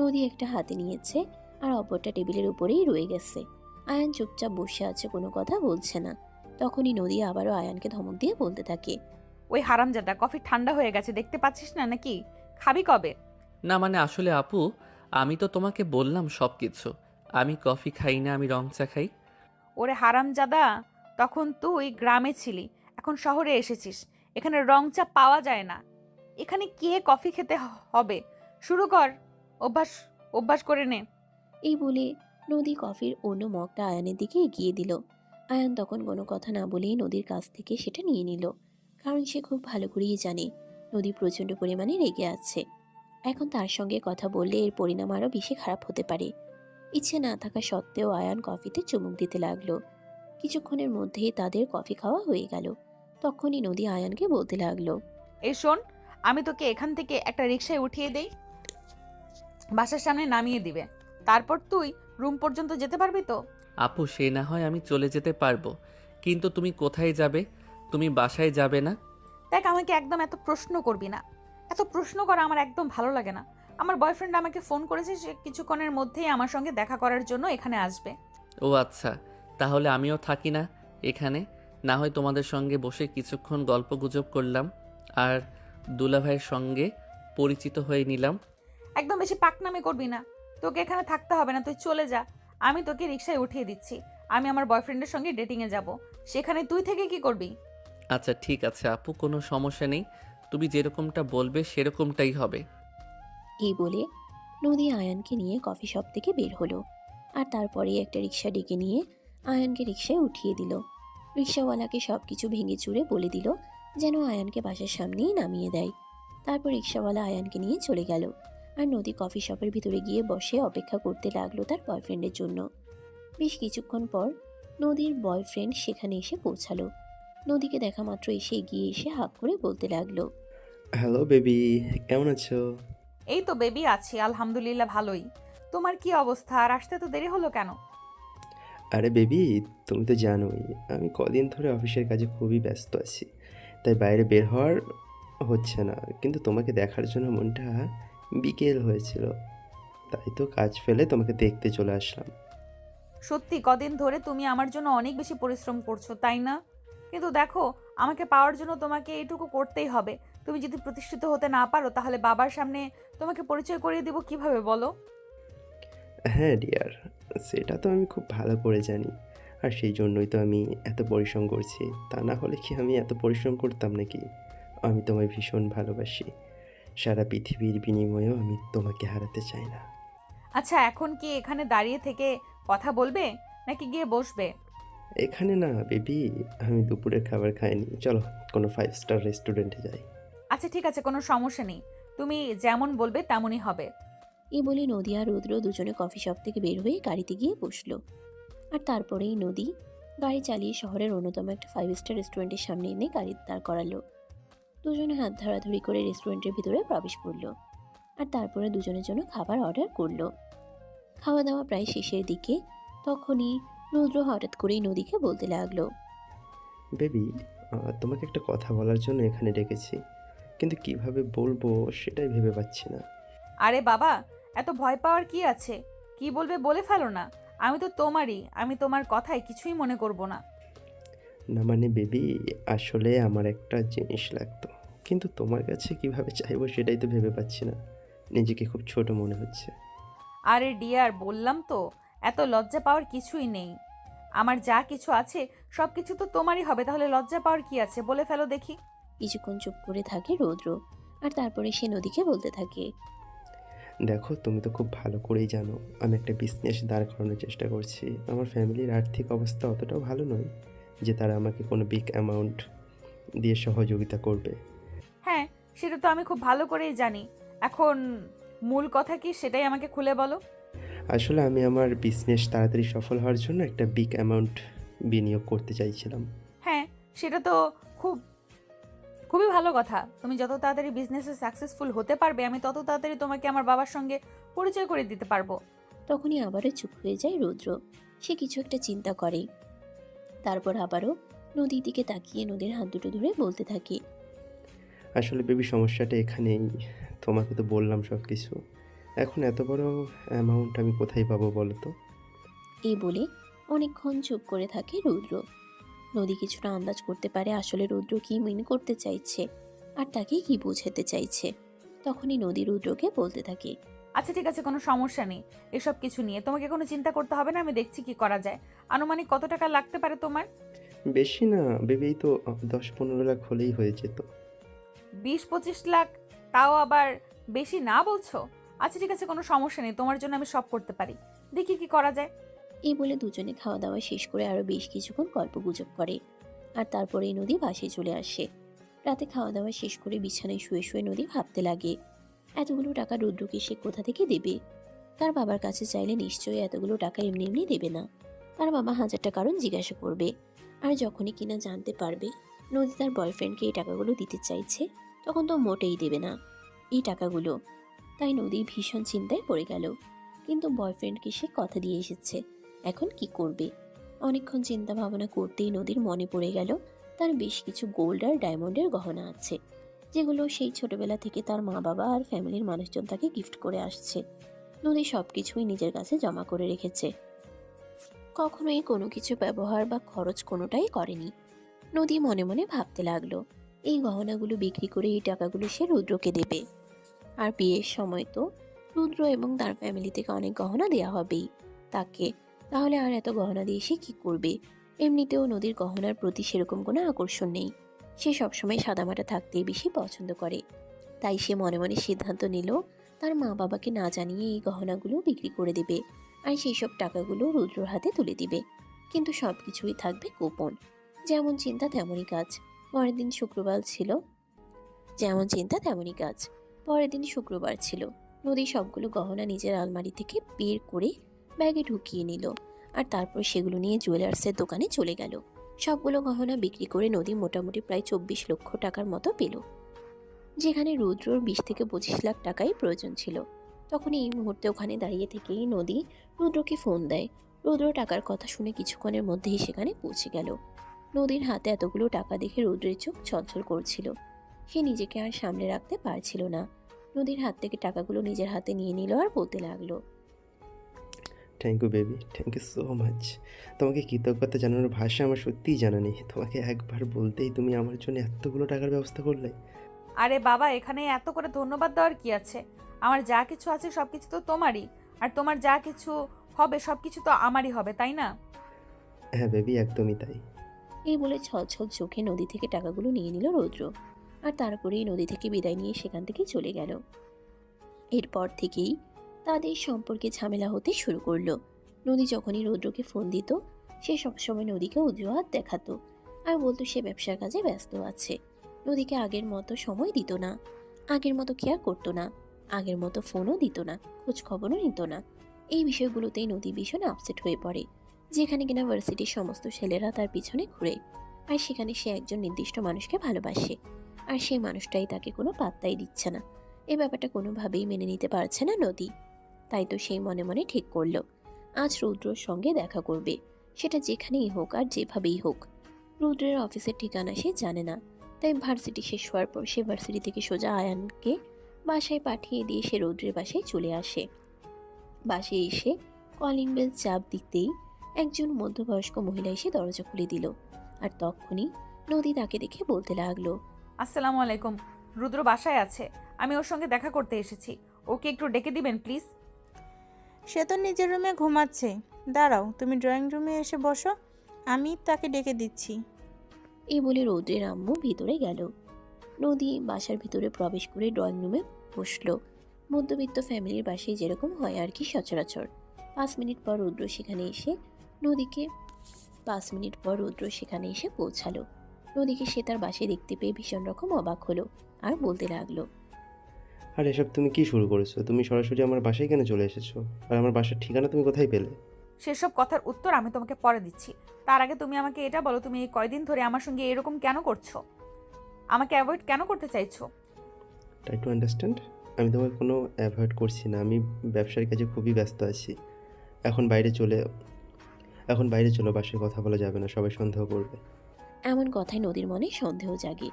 নদী একটা হাতে নিয়েছে আর অপরটা টেবিলের উপরেই রয়ে গেছে। আয়ান চুপচাপ বসে আছে, কোনো কথা বলছে না। তখনই নদী আবারও আয়ানকে ধমক দিয়ে বলতে থাকে, ওই হারামজাদা, কফি ঠান্ডা হয়ে গেছে, দেখতে পাচ্ছিস না নাকি? খাবি কবে? না মানে আসলে আপু, আমি তো তোমাকে বললাম সব কিছু। আমি কফি খাই না, আমি রং চা খাই। ওরে হারামজাদা, তখন তুই গ্রামে ছিলি, এখন শহরে এসেছিস, এখানে রং চা পাওয়া যায় না। এখানে কে কফি খেতে হবে? শুরু কর, অভ্যাস অভ্যাস করে নে। এই বলে নদী কফির অন্য মগটা আয়ানের দিকে এগিয়ে দিল। আয়ান তখন কোনো কথা না বলেই নদীর কাছ থেকে সেটা নিয়ে নিল, কারণ সে খুব ভালো করেই জানে নদী প্রচণ্ড পরিমাণে রেগে আছে। এখন তার সঙ্গে কথা বললে এর পরিণাম আরও বেশি খারাপ হতে পারে। ইচ্ছে না থাকা সত্ত্বেও আয়ান কফিতে চুমুক দিতে লাগলো। কিছুক্ষণের মধ্যেই তাদের কফি খাওয়া হয়ে গেল। তখনই নদী আয়ানকে বলতে লাগলো, এই শোন, আমি তোকে এখান থেকে একটা রিকশায় উঠিয়ে দেই, বাসার সামনে নামিয়ে দিবে, তারপর তুই রুম পর্যন্ত যেতে পারবি তো? আপু সে না হয় আমি চলে যেতে পারবো, কিন্তু তুমি কোথায় যাবে? তুমি বাসায় যাবে না? দেখ, আমাকে একদম এত প্রশ্ন করবি না। এত প্রশ্ন করা আমার একদম ভালো লাগে না। আমার বয়ফ্রেন্ড আমাকে ফোন করেছে, সে কিছুক্ষণের মধ্যেই আমার সঙ্গে দেখা করার জন্য এখানে আসবে। ও আচ্ছা, তাহলে আমিও থাকি না এখানে, না হয় তোমাদের সঙ্গে বসে কিছুক্ষণ গল্প গুজব করলাম আর দুলাভাইয়ের সঙ্গে পরিচিত হয়ে নিলাম। একদম বেশি পাকনামি করবি না। তোকে এখানে থাকতে হবে না, তুই চলে যা। আমি তোকে রিকশায় উঠিয়ে দিচ্ছি। আমি আমার বয়ফ্রেন্ডের সঙ্গে ডেটিংয়ে যাব, সেখানে তুই থেকে কি করবি? আচ্ছা ঠিক আছে আপু, কোনো সমস্যা নেই, তুমি যেরকমটা বলবে সেরকমটাই হবে। এই বলে নদী আয়ানকে নিয়ে কফি শপ থেকে বের হলো। আর তারপরেই একটা রিক্সা ডেকে নিয়ে আয়ানকে রিক্সায় উঠিয়ে দিল। রিক্সাওয়ালাকে সব কিছু ভেঙে চুরে বলে দিল যেন আয়ানকে বাসার সামনেই নামিয়ে দেয়। তারপর রিক্সাওয়ালা আয়ানকে নিয়ে চলে গেল। আর নদী কফি শপের ভিতরে গিয়ে বসে অপেক্ষা করতে লাগলো তার বয়ফ্রেন্ডের জন্য। বেশ কিছুক্ষণ পর নদীর বয়ফ্রেন্ড সেখানে এসে পৌঁছালো। নদীকে দেখা মাত্র এসে এগিয়ে এসে হাঁক করে বলতে লাগলো, হ্যালো বেবি, কেমন আছো? এই তো বেবি, আছি আলহামদুলিল্লাহ ভালোই। তোমার কি অবস্থা? আর আসতে তো দেরি হলো কেন? আরে বেবি, তুমি তো জানোই আমি কদিন ধরে অফিসের কাজে খুবই ব্যস্ত আছি, তাই বাইরে বের হওয়ার হচ্ছে না। কিন্তু তোমাকে দেখার জন্য মনটা বিকেল হয়েছিল, তাই তো কাজ ফেলে তোমাকে দেখতে চলে আসলাম। সত্যি কদিন ধরে তুমি আমার জন্য অনেক বেশি পরিশ্রম করছো, তাই না? কিন্তু দেখো, আমাকে পাওয়ার জন্য তোমাকে এইটুকু করতেই হবে। তুমি যদি প্রতিষ্ঠিত হতে না পারো, তাহলে বাবার সামনে তোমাকে পরিচয় করিয়ে দিব কিভাবে বলো? হ্যাঁ ডিয়ার, সেটা তো আমি খুব ভালো করে জানি, আর সেই জন্যই তো আমি এত পরিশ্রম করছি। তা না হলে কি আমি এত পরিশ্রম করতাম নাকি? আমি তোমায় ভীষণ ভালোবাসি, সারা পৃথিবীর বিনিময়েও আমি তোমাকে হারাতে চাই না। আচ্ছা, এখন কি এখানে দাঁড়িয়ে থেকে কথা বলবে, নাকি গিয়ে বসবে? এখানে না বেবি, আমি দুপুরের খাবার খাইনি, চলো কোনো 5 স্টার রেস্টুরেন্টে যাই। আচ্ছা ঠিক আছে, কোনো সমস্যা নেই, তুমি যেমন বলবে তেমনই হবে। এই বলে নদী আর রুদ্র দুজনে কফি শপ থেকে বের হয়ে গাড়িতে গিয়ে বসলো। আর তারপরেই নদী গাড়ি চালিয়ে শহরের অন্যতম একটা 5 স্টার রেস্টুরেন্টের সামনে এনে গাড়ি দাঁড় করালো। দুজনে হাত ধরাধরি করে রেস্টুরেন্টের ভিতরে প্রবেশ করলো। আর তারপরে দুজনের জন্য খাবার অর্ডার করলো। খাওয়া দাওয়া প্রায় শেষের দিকে। তখনই রুদ্র হঠাৎ করেই নদীকে বলতে লাগলো, বেবি, তোমাকে একটা কথা বলার জন্য এখানে ডেকেছি, কিন্তু কিভাবে বলবো সেটাই ভেবে পাচ্ছি না। আরে বাবা, এত ভয় পাওয়ার কি আছে? কি বলবে বলে ফেলো না। আমি তো তোমারই, আমি তোমার কথায় কিছুই মনে করব না। না মানে বেবি, আসলে আমার একটা জিনিস লাগতো, কিন্তু তোমার কাছে কিভাবে চাইবো সেটাই তো ভেবে পাচ্ছি না, নিজেকে খুব ছোট মনে হচ্ছে। আরে ডিয়ার, বললাম তো, এত লজ্জা পাওয়ার কিছুই নেই। আমার যা কিছু আছে সব কিছু তো তোমারই হবে, তাহলে লজ্জা পাওয়ার কি আছে? বলে ফেলো দেখি। কিছুক্ষণ চুপ করে থাকে রুদ্র। আর তারপরে সে নদীকে বলতে থাকে, দেখো, তুমি তো খুব ভালো করেই জানো আমি একটা বিজনেস দাঁড় করানোর চেষ্টা করছি। আমার ফ্যামিলির আর্থিক অবস্থা অতটাও ভালো নয় যে তারা আমাকে কোনো বিগ অ্যামাউন্ট দিয়ে সহযোগিতা করবে। হ্যাঁ, সেটা তো আমি খুব ভালো করেই জানি। এখন মূল কথা কি সেটাই আমাকে খুলে বলো। আসলে আমি আমার বিজনেস তাড়াতাড়ি সফল হওয়ার জন্য একটা বিগ অ্যামাউন্ট বিনিয়োগ করতে চাইছিলাম। হ্যাঁ, সেটা তো খুব খুবই ভালো কথা। তুমি যত তাড়াতাড়ি বিজনেসে সাকসেসফুল হতে পারবে, আমি তত তাড়াতাড়ি তোমাকে আমার বাবার সঙ্গে পরিচয় করে দিতে পারবো। তখনই আবারও চুপ হয়ে যায় রুদ্র। সে কিছু একটা চিন্তা করে। তারপর আবারও নদীর দিকে তাকিয়ে নদীর হাত দুটো ধরে বলতে থাকে, আসলে বেবি, সমস্যাটা এখানেই। তোমাকে তো বললাম সব কিছু, এখন এত বড় অ্যামাউন্ট আমি কোথায় পাবো বলো তো? এই বলে অনেকক্ষণ চুপ করে থাকে রুদ্র। নদী কিছুটা আন্দাজ করতে পারে আসলে রুদ্র কি মিন করতে চাইছে আর তাকে কি বোঝাতে চাইছে। তখনই নদী রুদ্রকে বলতে থাকে, আচ্ছা ঠিক আছে, কোনো সমস্যা নেই। এসব কিছু নিয়ে তোমাকে কোনো চিন্তা করতে হবে না, আমি দেখছি কি করা যায়। আনুমানিক কত টাকা লাগতে পারে তোমার? বেশি না বেবি, এই তো 10-15 লাখ হলেই হয়ে যেত। 20-25 লাখ? তাও আবার বেশি না বলছো? আচ্ছা ঠিক আছে, কোনো সমস্যা নেই, তোমার জন্য আমি সব করতে পারি। দেখি কি করা যায়। এই বলে দুজনে খাওয়া দাওয়া শেষ করে আরো বেশ কিছুক্ষণ গল্প গুজব করে। আর তারপরেই নদী বাসায় চলে আসে। রাতে খাওয়া দাওয়া শেষ করে বিছানায় শুয়ে শুয়ে নদী ভাবতে লাগে, এতগুলো টাকা রুদ্রকে সে কোথা থেকে দেবে। তার বাবার কাছে চাইলে নিশ্চয়ই এতগুলো টাকা এমনি এমনি দেবে না। তার বাবা হাজারটা কারণ জিজ্ঞাসা করবে। আর যখনই কিনা জানতে পারবে নদী তার বয়ফ্রেন্ডকে এই টাকাগুলো দিতে চাইছে, তখন তো মোটেই দেবে না এই টাকাগুলো। তাই নদী ভীষণ চিন্তায় পড়ে গেল। কিন্তু বয়ফ্রেন্ডকে সে কথা দিয়ে এসেছে, এখন কি করবে? অনেকক্ষণ চিন্তা ভাবনা করতেই নদীর মনে পড়ে গেল তার বেশ কিছু গোল্ড আর ডায়মন্ডের গহনা আছে, যেগুলো সেই ছোটবেলা থেকে তার মা বাবা আর ফ্যামিলির মানুষজন তাকে গিফট করে আসছে। নদী সব কিছুই নিজের কাছে জমা করে রেখেছে, কখনোই কোনো কিছু ব্যবহার বা খরচ কোনোটাই করেনি। নদী মনে মনে ভাবতে লাগলো, এই গহনাগুলো বিক্রি করে এই টাকাগুলো সে রুদ্রকে দেবে। আর বিয়ের সময় তো রুদ্র এবং তার ফ্যামিলি থেকে অনেক গহনা দেওয়া হবেই তাকে, তাহলে আর এত গহনা দিয়ে সে কী করবে? এমনিতেও নদীর গহনার প্রতি সেরকম কোনো আকর্ষণ নেই, সে সবসময় সাদামাটা থাকতেই বেশি পছন্দ করে। তাই সে মনে মনে সিদ্ধান্ত নিল তার মা বাবাকে না জানিয়ে এই গহনাগুলো বিক্রি করে দেবে, আর সেই সব টাকাগুলো রুদ্রর হাতে তুলে দিবে। কিন্তু সব কিছুই থাকবে গোপন। যেমন চিন্তা তেমনই কাজ। পরের দিন শুক্রবার ছিল। যেমন চিন্তা তেমনই কাজ। পরের দিন শুক্রবার ছিল। নদী সবগুলো গহনা নিজের আলমারি থেকে বের করে ব্যাগে ঢুকিয়ে নিল, আর তারপর সেগুলো নিয়ে জুয়েলার্সের দোকানে চলে গেল। সবগুলো গহনা বিক্রি করে নদী মোটামুটি প্রায় 24 লক্ষ টাকার মতো পেল, যেখানে রুদ্রর 20 থেকে 25 লাখ টাকাই প্রয়োজন ছিল। তখন এই মুহূর্তে ওখানে দাঁড়িয়ে থেকেই নদী রুদ্রকে ফোন দেয়। রুদ্র টাকার কথা শুনে কিছুক্ষণের মধ্যেই সেখানে পৌঁছে গেল। নদীর হাতে এতগুলো টাকা দেখে রুদ্রের চোখ ছলছল করছিল। সে নিজেকে আর সামলে রাখতে পারছিল না। নদীর হাত থেকে টাকাগুলো নিজের হাতে নিয়ে নিল আর বলতে লাগলো, thank you baby, thank you so much. তোমাকে কৃতজ্ঞতা জানানোর ভাষা আমার সত্যিই জানা নেই। তোমাকে একবার বলতেই তুমি আমার জন্য এতগুলো টাকার ব্যবস্থা করলে। আরে বাবা, এখানে এত করে ধন্যবাদ দেওয়ার কি আছে? আমার যা কিছু আছে সব কিছু তো তোমারই, আর তোমার যা কিছু হবে সব কিছু তো আমারই হবে, তাই না? হ্যাঁ বেবি, একদমই তাই। এই বলে ছলছল চোখে নদী থেকে টাকাগুলো নিয়ে নিল রৌদ্র, আর তারপরেই নদী থেকে বিদায় নিয়ে সেখান থেকে চলে গেল। এরপর থেকেই তাদের সম্পর্কে ঝামেলা হতে শুরু করলো। নদী যখনই রৌদ্রকে ফোন দিত, সে সবসময় নদীকে অজুহাত দেখাতো আর বলতো সে ব্যবসার কাজে ব্যস্ত আছে। নদীকে আগের মতো সময় দিত না, আগের মতো কেয়ার করতো না, আগের মতো ফোনও দিত না, খোঁজ খবরও নিত না। এই বিষয়গুলোতেই নদী ভীষণ আপসেট হয়ে পড়ে। যেখানে কিনা ভার্সিটির সমস্ত ছেলেরা তার পিছনে ঘুরে, আর সেখানে সে একজন নির্দিষ্ট মানুষকে ভালোবাসে, আর সেই মানুষটাই তাকে কোনো পাত্তাই দিচ্ছে না। এই ব্যাপারটা কোনোভাবেই মেনে নিতে পারছে না নদী। তাই তো সেই মনে মনে ঠিক করলো আজ রুদ্রর সঙ্গে দেখা করবে, সেটা যেখানেই হোক আর যেভাবেই হোক। রুদ্রের অফিসের ঠিকানা সে জানে না, তাই ভার্সিটি শেষ হওয়ার পর সে ভার্সিটি থেকে সোজা আয়ানকে বাসায় পাঠিয়ে দিয়ে সে রুদ্রের বাসায় চলে আসে। বাসায় এসে কলিং বেল চাপ দিতেই একজন মধ্যবয়স্ক মহিলা এসে দরজা খুলে দিল, আর তখনই নদী তাকে দেখে বলতে লাগলো, আসসালামু আলাইকুম। রুদ্র বাসায় আছে, আমি ওর সঙ্গে দেখা করতে এসেছি। ওকে একটু ডেকে দিবেন প্লিজ। সে তো নিজের রুমে ঘুমাচ্ছে। দাঁড়াও, তুমি ড্রয়িং রুমে এসে বসো, আমি তাকে ডেকে দিচ্ছি। এই বলে রৌদ্রের আম্মু ভিতরে গেল। নদী বাসার ভিতরে প্রবেশ করে ড্রয়িং রুমে বসলো। মধ্যবিত্ত ফ্যামিলির বাসায় যেরকম হয় আর কি সচরাচর। 5 মিনিট পর রুদ্র সেখানে এসে পৌঁছালো। নদীকে সে তার বাসায় দেখতে পেয়ে ভীষণ রকম অবাক হলো আর বলতে লাগলো, আর এসব তুমি কি শুরু করেছো? তুমি সরাসরি আমার বাসায় কেন চলে এসেছো? আর আমার বাসার ঠিকানা তুমি কোথায় পেলে? সেসব কথার উত্তর আমি তোমাকে পরে দিচ্ছি। তার আগে তুমি আমাকে এটা বলো, তুমি এই কয়দিন ধরে আমার সঙ্গে এরকম কেন করছো? আমাকে অ্যাভয়েড কেন করতে চাইছো? Try to understand. আমি তোমাকে কোনো অ্যাভয়েড করছি না। আমি ব্যবসার কাজে খুবই ব্যস্ত আছি। এখন বাইরে চলো, বাসায় কথা বলা যাবে না, সবাই সন্দেহ করবে। এমন কথায় নদীর মনে সন্দেহ জাগে।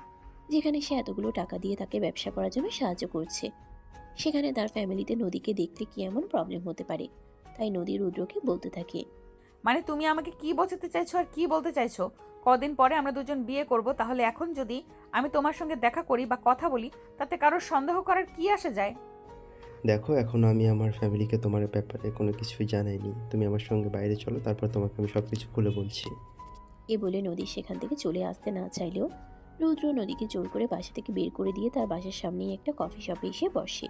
যেখানে সে এতগুলো টাকা দিয়ে তাকে ব্যবসা করার জন্য সাহায্য করছে, সেখানে তার ফ্যামিলিতে নদীকে দেখলে কি এমন প্রবলেম হতে পারে। তাই নদী রুদ্রকে বলতে থাকে, মানে তুমি আমাকে কি বোঝাতে চাইছো আর কি বলতে চাইছো? কদিন পরে আমরা দুজন বিয়ে করব, তাহলে এখন যদি আমি তোমার সঙ্গে দেখা করি বা কথা বলি, তাতে কারোর সন্দেহ করার কি আসে যায়? দেখো, এখনও আমি আমার ফ্যামিলিকে তোমার ব্যাপারে কোনো কিছুই জানাইনি। তুমি আমার সঙ্গে বাইরে চলো, তারপর তোমাকে আমি সব কিছু খুলে বলছি। এ বলে নদী সেখান থেকে চলে আসতে না চাইলেও রুদ্র নদীকে জোর করে বাসা থেকে বের করে দিয়ে তার বাসার সামনেই একটা কফি শপে এসে বসে।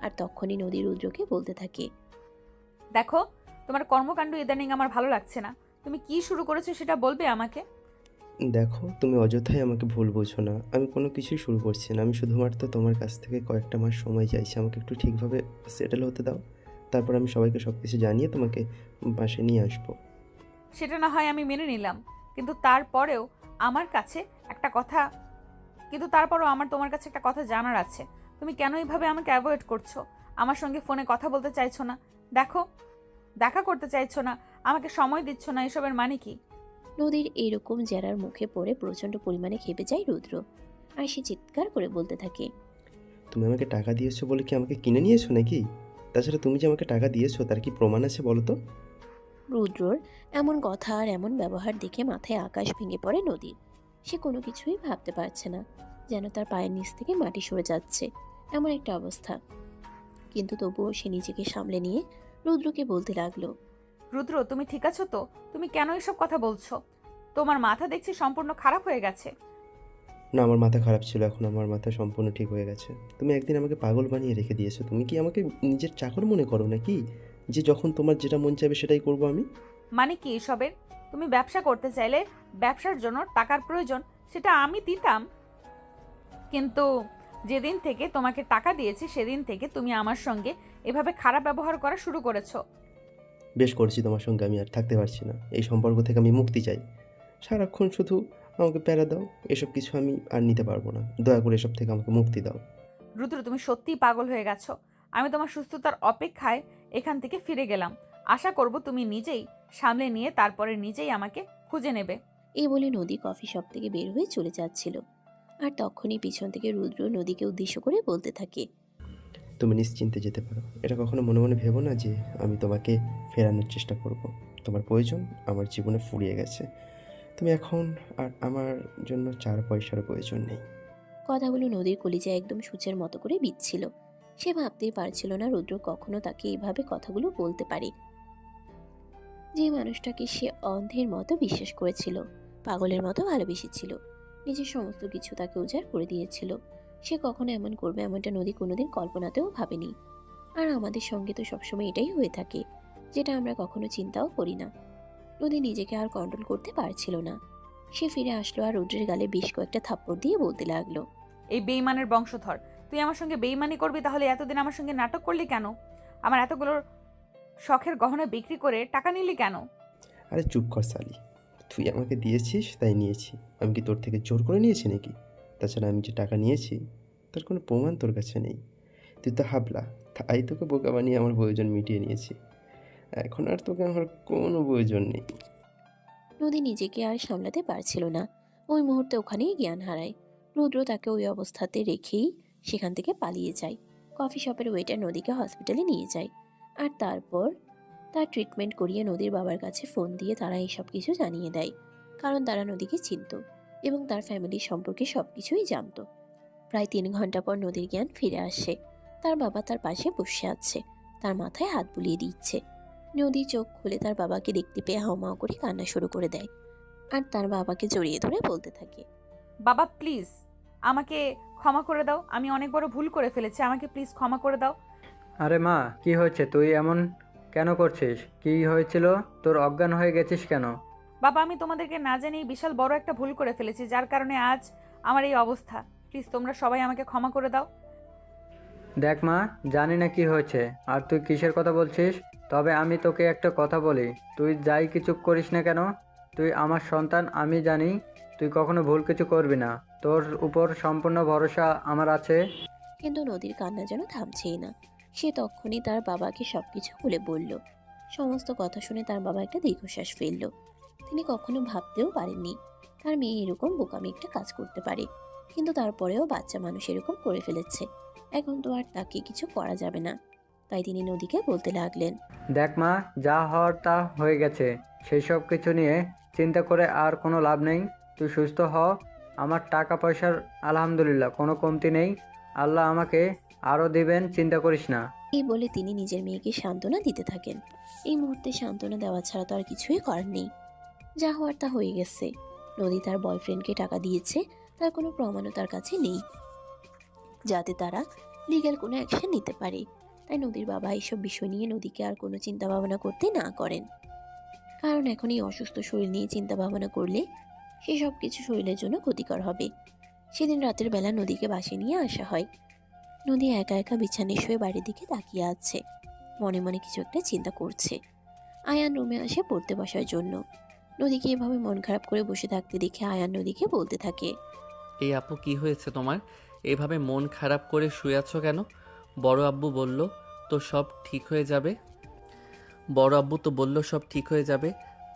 আর তখনই নদী রুদ্রকে বলতে থাকে, দেখো, তোমার কর্মকাণ্ড ইদানিং আমার ভালো লাগছে না। তুমি কি শুরু করেছো সেটা বলবে আমাকে? দেখো, তুমি অযথাই আমাকে ভুল বোঝো না। আমি কোনো কিছুই শুরু করছি না। আমি শুধুমাত্র তোমার কাছ থেকে কয়েকটা মাস সময় চাইছি। আমাকে একটু ঠিকভাবে সেটেল হতে দাও, তারপর আমি সবাইকে সব কিছু জানিয়ে তোমাকে বাসায় নিয়ে আসবো। সেটা না হয় আমি মেনে নিলাম, কিন্তু তারপরেও আমার কাছে একটা কথা কিন্তু তারপরও আমার তোমার কাছে একটা কথা জানার আছে। তুমি কেন এইভাবে আমাকে অ্যাভয়েড করছো? আমার সঙ্গে ফোনে কথা বলতে চাইছো না, দেখো দেখা করতে চাইছো না, আমাকে সময় দিচ্ছ না, এসবের মানে কি? নদীর এরকম জেরার মুখে পড়ে প্রচণ্ড পরিমাণে খেপে যায় রুদ্র। আর সে চিৎকার করে বলতে থাকে, তুমি আমাকে টাকা দিয়েছো বলে কি আমাকে কিনে নিয়েছো নাকি? তাছাড়া তুমি যে আমাকে টাকা দিয়েছো তার কি প্রমাণ আছে বলো তো? রুদ্রর এমন কথা আর এমন ব্যবহার দেখে মাথায় আকাশ ভেঙে পড়ে নদীর। সে কোনো কিছুই ভাবতে পারছে না, যেন তার পায়ের নিচ থেকে মাটি সরে যাচ্ছে, এমন একটা অবস্থা। কিন্তু তবুও সে নিজেকে সামলে নিয়ে রুদ্রকে বলতে লাগলো, রুদ্র, তুমি ঠিক আছো তো? তুমি কেন এসব কথা বলছো? তোমার মাথা দেখছি সম্পূর্ণ খারাপ হয়ে গেছে। না, আমার মাথা খারাপ ছিল, এখন আমার মাথা সম্পূর্ণ ঠিক হয়ে গেছে। তুমি একদিন আমাকে পাগল বানিয়ে রেখে দিয়েছো। তুমি কি আমাকে নিজের চাকর মনে করো নাকি, যে যখন তোমার যেটা মন চাইবে সেটাই করবো আমি? মানে কি এসবের? তুমি ব্যবসা করতে চাইলে ব্যবসার জন্য টাকার প্রয়োজন, সেটা আমি দিতাম। কিন্তু যেদিন থেকে তোমাকে টাকা দিয়েছি সেদিন থেকে তুমি আমার সঙ্গে এভাবে খারাপ ব্যবহার করা শুরু করেছো। বেশ করেছি, তোমার সঙ্গে আমি আর থাকতে পারছি না। এই সম্পর্ক থেকে আমি মুক্তি চাই। সারাক্ষণ শুধু আমাকে প্যারা দাও, এসব কিছু আমি আর নিতে পারবো না। দয়া করে এসব থেকে আমাকে মুক্তি দাও। রুদ্র, তুমি সত্যিই পাগল হয়ে গেছো। আমি তোমার সুস্থতার অপেক্ষায় এখান থেকে ফিরে গেলাম। আশা করব তুমি নিজেই সামলে নিয়ে তারপরে নিজেই আমাকে খুঁজে নেবে। এই বলে নদী কফি শপ থেকে বের হয়ে চলে যাচ্ছিল। আর তখনই পিছন থেকে রুদ্র নদীকে উদ্দেশ্য করে বলতে থাকে, তুমি নিশ্চিন্তে যেতে পারো। এটা কখনো মনে মনে ভেবো না যে আমি তোমাকে ফেরানোর চেষ্টা করব। তোমার প্রয়োজন আমার জীবনে ফুরিয়ে গেছে। তুমি এখন আর আমার জন্য 4 পয়সার প্রয়োজন নেই। কথাগুলো নদীর কলিজায় একদম সূচের মতো করে বিচ্ছিল। সে ভাবতেই পারছিল না রুদ্র কখনো তাকে এইভাবে কথাগুলো বলতে পারে। যে মানুষটাকে সে অন্ধের মতো বিশ্বাস করেছিল, পাগলের মতো ভালোবেসেছিল, নিজের সমস্ত কিছু তাকে উজাড় করে দিয়েছিল, সে কখনো এমন করবে এমনটা নদী কোনোদিন কল্পনাতেও ভাবেনি। আর আমাদের সঙ্গে তো সবসময় এটাই হয়ে থাকে, যেটা আমরা কখনো চিন্তাও করি না। নদী নিজেকে আর কন্ট্রোল করতে পারছিল না। সে ফিরে আসলো আর রুদ্রের গালে বেশ কয়েকটা থাপ্পড় দিয়ে বলতে লাগলো, এই বেইমানের বংশধর, তুই আমার সঙ্গে বেইমানি করবি? তাহলে এতদিন আমার সঙ্গে নাটক করলি কেন? আমার এতগুলো শখের গহনা বিক্রি করে টাকা নিলি কেন? আরে চুপ কর সালি। তুই আমাকে দিয়েছিস তাই নিয়েছি। আমি কি তোর থেকে জোর করে নিয়েছি নাকি? তাছাড়া আমি যে টাকা নিয়েছি তার কোনো প্রমাণ তোর কাছে নেই। তুই তো হাবলা, তাই তোকে বোকা বানিয়ে আমার প্রয়োজন মিটিয়ে নিয়েছি। এখন আর তোকে আমার কোনো প্রয়োজন নেই। নদী নিজেকে আর সামলাতে পারছিল না। ওই মুহূর্তে ওখানেই জ্ঞান হারায়। রুদ্র তাকে ওই অবস্থাতে রেখেই সেখান থেকে পালিয়ে যায়। কফি শপের ওয়েটার নদীকে হসপিটালে নিয়ে যায়। আর তারপর তার ট্রিটমেন্ট করিয়ে নদীর বাবার কাছে ফোন দিয়ে তারা এইসব কিছু জানিয়ে দেয়। কারণ তারা নদীকে চিনত এবং তার ফ্যামিলির সম্পর্কে সব কিছুই জানত। প্রায় 3 ঘন্টা পর নদীর জ্ঞান ফিরে আসে। তার বাবা তার পাশে বসে আছে, তার মাথায় হাত বুলিয়ে দিচ্ছে। নদী চোখ খুলে তার বাবাকে দেখতে পেয়ে হাউমাউ করে কান্না শুরু করে দেয়। আর তার বাবাকে জড়িয়ে ধরে বলতে থাকে, বাবা প্লিজ আমাকে ক্ষমা করে দাও, আমি অনেক বড় ভুল করে ফেলেছি, আমাকে প্লিজ ক্ষমা করে দাও। আরে মা, কি হয়েছে? তুই এমন কেন করছিস? কি হয়েছিল তোর? অজ্ঞান হয়ে গেছিস কেন? বাবা, আমি তোমাদেরকে না জানিয়ে বিশাল বড় একটা ভুল করে ফেলেছি, যার কারণে আজ আমার এই অবস্থা। প্লিজ তোমরা সবাই আমাকে ক্ষমা করে দাও। দেখ মা, জানি না কি হয়েছে আর তুই কিসের কথা বলছিস, তবে আমি তোকে একটা কথা বলি, তুই যাই কিছু করিস না কেন, তুই আমার সন্তান। আমি জানি তুই কখনো ভুল কিছু করবি না। তোর উপর সম্পূর্ণ ভরসা আমার আছে। কিন্তু নদীর কান্না যেন থামছেই না। সে তখনই তার বাবাকে সবকিছু খুলে বলল। সমস্ত কথা শুনে তার বাবা একটা দীর্ঘশ্বাস ফেলল। তিনি কখনো ভাবতেও পারেননি তার মেয়ে এরকম বোকামি একটা কাজ করতে পারে। কিন্তু তারপরেও বাচ্চা মানুষ এরকম করে ফেলেছে, এখন তো আর তাকে কিছু করা যাবে না। তাই তিনি নদীকে বলতে লাগলেন, দেখ মা, যা হওয়ার তা হয়ে গেছে। সেই সব কিছু নিয়ে চিন্তা করে আর কোনো লাভ নেই। তুই সুস্থ হ। আমার টাকা পয়সার আলহামদুলিল্লাহ কোনো কমতি নেই। আল্লাহ আমাকে আরও দিবেন, চিন্তা করিস না। এই বলে তিনি নিজের মেয়েকে সান্ত্বনা দিতে থাকেন। এই মুহূর্তে সান্ত্বনা দেওয়া ছাড়া তো আর কিছুই করার নেই। যা হওয়ার তা হয়ে গেছে। নদী তার বয়ফ্রেন্ডকে টাকা দিয়েছে, তার কোনো প্রমাণও তার কাছে নেই যাতে তারা লিগ্যাল কোনো অ্যাকশন নিতে পারে। তাই নদীর বাবা এইসব বিষয় নিয়ে নদীকে আর কোনো চিন্তা ভাবনা করতে না করেন। কারণ এখন এই অসুস্থ শরীর নিয়ে চিন্তা ভাবনা করলে সেসব কিছু শরীরের জন্য ক্ষতিকর হবে। সেদিন রাতের বেলা নদীকে বাসায় নিয়ে আসা হয়। নদী একা একা বিছানায় শুয়ে বাড়ির দিকে তাকিয়ে আছে, মনে মনে কিছু একটা চিন্তা করছে। আয়ান রুমে আসে পড়তে বসার জন্য। নদীকে এভাবে মন খারাপ করে বসে থাকতে দেখে আয়ান নদীকে বলতে থাকে, এই আপু কি হয়েছে তোমার? এভাবে মন খারাপ করে শুয়ে আছো কেন? বড় আব্বু বলল তো সব ঠিক হয়ে যাবে। বড় আব্বু তো বলল সব ঠিক হয়ে যাবে,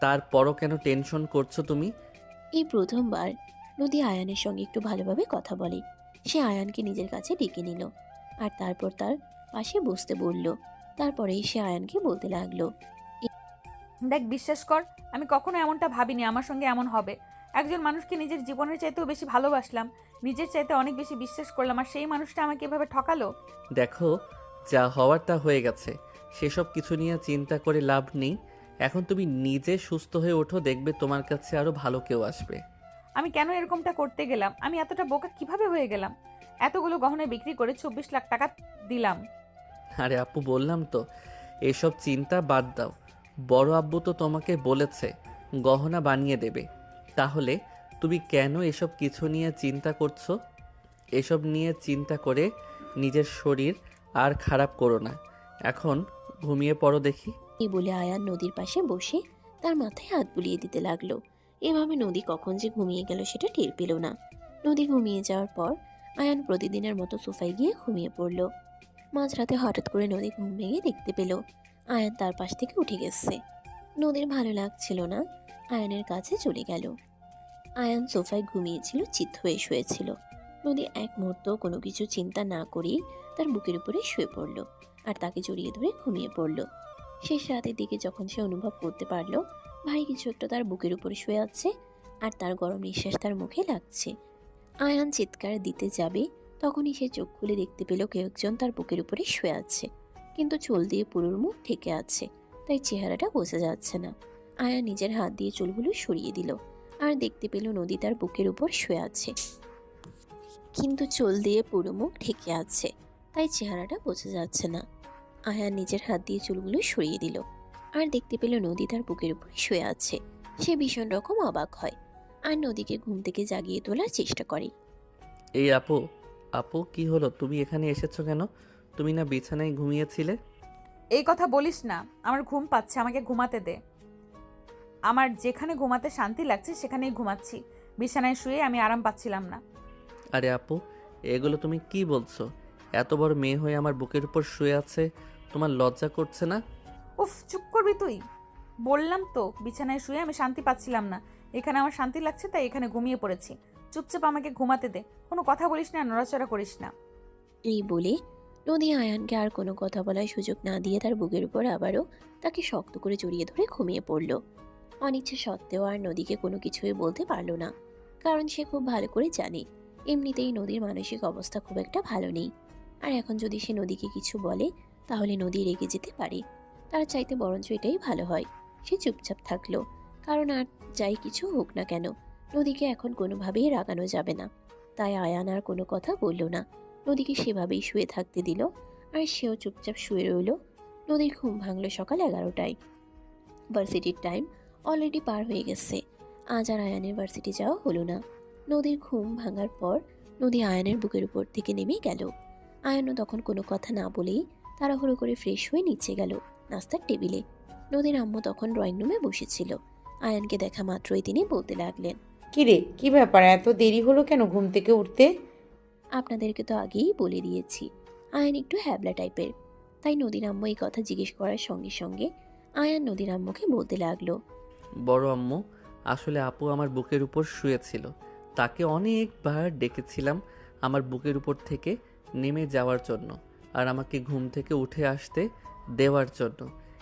তারপরও কেন টেনশন করছো তুমি? এই প্রথমবার নদী আয়ানের সঙ্গে একটু ভালোভাবে কথা বলে। সে আয়ানকে নিজের কাছে ডেকে নিল আর তারপর তার পাশে বসতে বলল। তারপরেই সে আয়ানকে বলতে লাগলো, দেখ, বিশ্বাস কর, আমি কখনো এমনটা ভাবিনি আমার সঙ্গে এমন হবে। একজন মানুষকে নিজের জীবনের চাইতেও বেশি ভালোবাসলাম, নিজের চাইতে অনেক বেশি বিশ্বাস করলাম, আর সেই মানুষটা আমাকে এভাবে ঠকালো। দেখো, যা হওয়ার তা হয়ে গেছে, সেসব কিছু নিয়ে চিন্তা করে লাভ নেই। এখন তুমি নিজে সুস্থ হয়ে ওঠো, দেখবে তোমার কাছে আরো ভালো কেউ আসবে। আমি কেন এরকমটা করতে গেলাম? আমি এতটা বোকা কিভাবে হয়ে গেলাম? এতগুলো গহনা বিক্রি করে 24 লাখ টাকা দিলাম। আরে আপু, বললাম তো, এসব চিন্তা বাদ দাও। বড় আব্বু তো তোমাকে বলেছে গহনা বানিয়ে দেবে, তাহলে তুমি কেন এসব কিছু নিয়ে চিন্তা করছো? এসব নিয়ে চিন্তা করে নিজের শরীর আর খারাপ করো না। এখন ঘুমিয়ে পড়ো দেখি। এই বলে আয়ান নদীর পাশে বসে তার মাথায় হাত বুলিয়ে দিতে লাগলো। এভাবে নদী কখন যে ঘুমিয়ে গেল সেটা টের পেল না। নদী ঘুমিয়ে যাওয়ার পর আয়ান প্রতিদিনের মতো সোফায় গিয়ে ঘুমিয়ে পড়ল। মাঝরাতে হঠাৎ করে নদী ঘুম ভেঙে দেখতে পেল আয়ান তার পাশ থেকে উঠে গেছে। নদীর ভালো লাগছিল না, আয়ানের কাছে চলে গেল। আয়ান সোফায় ঘুমিয়েছিল, চিত হয়ে শুয়েছিল। নদী এক মুহূর্ত কোনো কিছু চিন্তা না করেই তার বুকের উপরে শুয়ে পড়ল আর তাকে জড়িয়ে ধরে ঘুমিয়ে পড়ল। শেষ রাতের দিকে যখন সে অনুভব করতে পারল ভারী কিছু একটা তার বুকের উপরে শুয়ে আছে আর তার গরম নিঃশ্বাস তার মুখে লাগছে, আয়ান চিৎকার দিতে যাবে, তখনই সে চোখ খুলে দেখতে পেল কেউ একজন তার বুকের উপরে শুয়ে আছে, কিন্তু চুল দিয়ে পুরোর মুখ ঢেকে আছে, তাই চেহারাটা বোঝা যাচ্ছে না। আয়ান নিজের হাত দিয়ে চুলগুলো সরিয়ে দিল আর দেখতে পেল নদী তার বুকের উপর শুয়ে আছে, কিন্তু চুল দিয়ে পুরো মুখ ঢেকে আছে, তাই চেহারাটা বোঝা যাচ্ছে না। আয়ান নিজের হাত দিয়ে চুলগুলো সরিয়ে দিল আর দেখতে পেল নদী তার বুকের উপরে শুয়ে আছে। সে ভীষণ রকম অবাক হয় আর নদীকে ঘুম থেকে জাগিয়ে তোলার চেষ্টা করে। এই আপু, আপু কি হলো? তুমি এখানে এসেছো কেন? তুমি না বিছানায় ঘুমিয়েছিলে? এই কথা বলিস না, আমার ঘুম পাচ্ছে, আমাকে ঘুমাতে দে। আমার যেখানে ঘুমাতে শান্তি লাগছে সেখানেই ঘুমাচ্ছি, বিছানায় শুয়ে আমি আরাম পাচ্ছিলাম না। আরে আপু, এগুলো তুমি কি বলছো? এত বড় মেয়ে হয়ে আমার বুকের উপর শুয়ে আছে, তোমার লজ্জা করছে না? উফ, চুপ করবি তুই? বললাম তো বিছানায় শুয়ে আমি শান্তি পাচ্ছিলাম না, এখানে আমার শান্তি লাগছে তাই এখানে ঘুমিয়ে পড়েছি। চুপচাপ আমাকে ঘুমাতে দে, কোনো কথা বলিস না, নড়াচড়া করিস না। এই বলে নদী আয়ানকে আর কোনো কথা বলার সুযোগ না দিয়ে তার বুকের উপর আবারও তাকে শক্ত করে জড়িয়ে ধরে ঘুমিয়ে পড়ল। অনিচ্ছা সত্ত্বেও আর নদীকে কোনো কিছুই বলতে পারল না, কারণ সে খুব ভালো করে জানে এমনিতেই নদীর মানসিক অবস্থা খুব একটা ভালো নেই, আর এখন যদি সে নদীকে কিছু বলে তাহলে নদী রেগে যেতে পারে। তার চাইতে বরঞ্চ এটাই ভালো হয় সে চুপচাপ থাকলো, কারণ আর যাই কিছু হোক না কেন নদীকে এখন কোনোভাবেই রাগানো যাবে না। তাই আয়ান আর কোনো কথা বলল না, নদীকে সেভাবেই শুয়ে থাকতে দিল আর সেও চুপচাপ শুয়ে রইল। নদীর ঘুম ভাঙল সকাল 11টায়। ভার্সিটির টাইম অলরেডি পার হয়ে গেছে, আজ আর আয়ানের ভার্সিটি যাওয়া হলো না। নদীর ঘুম ভাঙার পর নদী আয়ানের বুকের উপর থেকে নেমে গেল। আয়ানও তখন কোনো কথা না বলেই তাড়াহুড়ো করে ফ্রেশ হয়ে নিচে গেল নাস্তার টেবিলে। নদীর আম্মু তখন ড্রয়িং রুমে বসেছিল। আয়ানকে দেখা মাত্রই তিনি বলতে লাগলেন, কিরে, কি ব্যাপার, এত দেরি হলো কেন ঘুম থেকে উঠতে? আপনাদেরকে তো আগেই বলে দিয়েছি আয়ান একটু হ্যাবলা টাইপের। তাই নদীর আম্মু এই কথা জিজ্ঞেস করার সঙ্গে সঙ্গে আয়ান নদীর আম্মুকে বলতে লাগলো, বড় আম্মু, আসলে আপু আমার বুকের উপর শুয়েছিল, তাকে অনেকবার ডেকেছিলাম আমার বুকের উপর থেকে নেমে যাওয়ার জন্য আর আমাকে ঘুম থেকে উঠে আসতে দেওয়ার জন্য,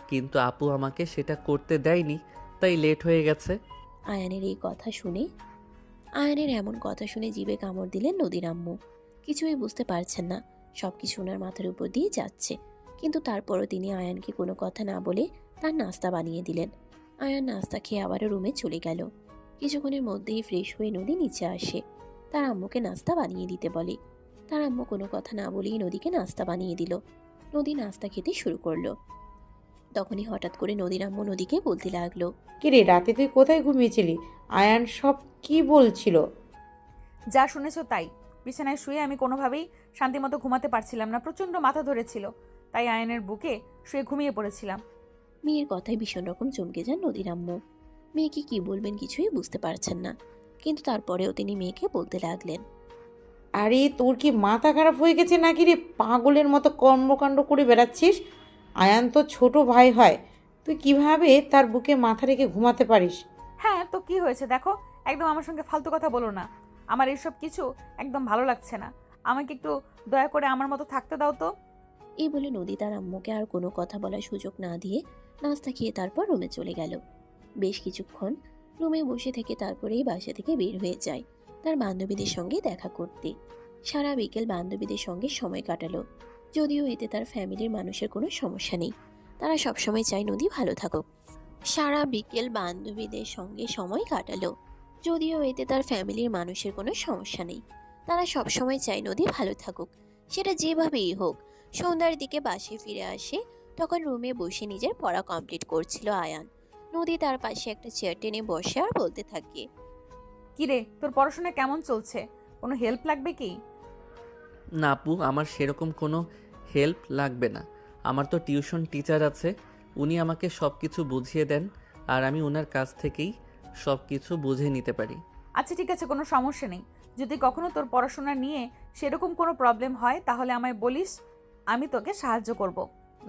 কিন্তু আপু আমাকে সেটা করতে দেয়নি, তাই লেট হয়ে গেছে। আয়ানের এই কথা শুনে আয়ানের এমন কথা শুনে জিভে কামড় দিলেন নদীর আম্মু। কিছুই বুঝতে পারছেন না, সব কিছু ওনার মাথার উপর দিয়ে যাচ্ছে, কিন্তু তারপরও তিনি আয়ানকে কোনো কথা না বলে তার নাস্তা বানিয়ে দিলেন। আয়ান নাস্তা খেয়ে আবারও রুমে চলে গেল। কিছুক্ষণের মধ্যেই ফ্রেশ হয়ে নদী নিচে আসে, তার আম্মুকে নাস্তা বানিয়ে দিতে বলে। তার আম্মু কোনো কথা না বলেই নদীকে নাস্তা বানিয়ে দিল। নদী নাস্তা খেতে শুরু করলো। তখনই হঠাৎ করে নদীর আম্মু নদীকে বলতে লাগলো, কিরে, রাতে তুই কোথায় ঘুমিয়েছিলি? আয়ান সব কি বলছিল? যা শুনেছো তাই। বিছানায় শুয়ে আমি কোনোভাবেই শান্তিমতো ঘুমাতে পারছিলাম না, প্রচণ্ড মাথা ধরেছিল, তাই আয়নের বুকে শুয়ে ঘুমিয়ে পড়েছিলাম। মেয়ের কথায় ভীষণ রকম চমকে যান নদীর আম্মু। মেয়েকে কি বলবেন কিছুই বুঝতে পারছেন না। কিন্তু তারপরেও তিনি মেয়েকে বলতে লাগলেন, আরে তোর কি মাথা খারাপ হয়ে গেছে নাকি রে? পাগলের মতো কর্মকাণ্ড করে বেড়াচ্ছিস। আয়ান তো ছোট ভাই হয়, তুই কিভাবে তার বুকে মাথা রেখে ঘুমাতে পারিস? হ্যাঁ তো কি হয়েছে দেখো, একদম আমার সঙ্গে ফালতু কথা বলো না। আমার এসব কিছু একদম ভালো লাগছে না। আমাকে একটু দয়া করে আমার মতো থাকতে দাও তো। এই বলে নদী তার আম্মুকে আর কোনো কথা বলার সুযোগ না দিয়ে নাস্তা খেয়ে তারপর রুমে চলে গেল। বেশ কিছুক্ষণ রুমে বসে থেকে তারপরেই বাসা থেকে বের হয়ে যায় তার বান্ধবীদের সঙ্গে দেখা করতে। সারা বিকেল বান্ধবীদের সঙ্গে সময় কাটালো। যদিও এতে তার ফ্যামিলির মানুষের কোনো সমস্যা নেই, তারা সবসময় চায় নদী ভালো থাকুক। সারা বিকেল বান্ধবীদের সঙ্গে সময় কাটালো। যদিও এতে তার ফ্যামিলির মানুষের কোনো সমস্যা নেই, তারা সবসময় চায় নদী ভালো থাকুক, সেটা যেভাবেই হোক। সন্ধ্যার দিকে বাসে ফিরে আসে, তখন রুমে বসে নিজের পড়া কমপ্লিট করছিল আয়ান। নদী তার পাশে একটা চেয়ার টেনে বসে আর বলতে থাকে, কিরে, তোর পড়াশোনা কেমন চলছে? কোনো হেল্প লাগবে কি? না আপু, আমার সেরকম কোনো হেল্প লাগবে না। আমার তো টিউশন টিচার আছে, উনি আমাকে সব কিছু বুঝিয়ে দেন আর আমি ওনার কাছ থেকেই সব কিছু বুঝে নিতে পারি। আচ্ছা ঠিক আছে, কোনো সমস্যা নেই। যদি কখনো তোর পড়াশোনা নিয়ে সেরকম কোনো প্রবলেম হয় তাহলে আমায় বলিস, আমি তোকে সাহায্য করব।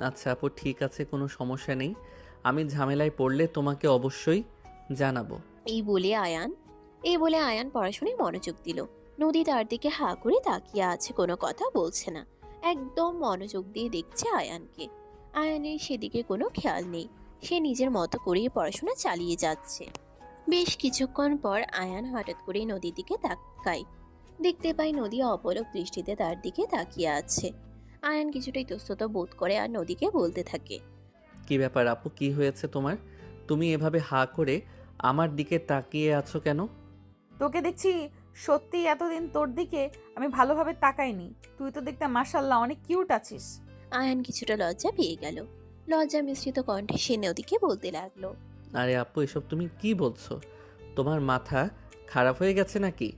আচ্ছা আপু, ঠিক আছে, কোনো সমস্যা নেই। আমি ঝামেলায় পড়লে তোমাকে অবশ্যই জানাবো। এই বলে আয়ান পড়াশোনায় মনোযোগ দিল। নদী তার দিকে হাঁ করে তাকিয়ে আছে, কোনো কথা বলছে না, একদম মনোযোগ দিয়ে দেখছে আয়ানকে। আয়ানের সেদিকে কোনো খেয়াল নেই, সে নিজের মতো করেই পড়াশোনা চালিয়ে যাচ্ছে। বেশ কিছুক্ষণ পর আয়ান হঠাৎ করে নদীর দিকে তাকায়। দেখতে পায় নদী অপলক দৃষ্টিতে তার দিকে তাকিয়ে আছে। আয়ান কিছুটা ইতস্তত বোধ করে আর নদীকে বলতে থাকে, কি ব্যাপার আপু, কি হয়েছে তোমার? তুমি এভাবে হাঁ করে আমার দিকে তাকিয়ে আছো কেন? তোকে দেখছি সত্যি এতদিন তোর দিকে আমি ভালোভাবে তাকাইনি। তুই তো দেখতে মাশাআল্লাহ অনেক কিউট আছিস। আয়ান কিছুটা লজ্জা পেয়ে গেল। লজ্জা মিশ্রিত কণ্ঠে সে নদীকে বলতে লাগলো, আরে আপু, এসব তুমি কি বলছো? তোমার মাথা খারাপ হয়ে গেছে নাকি?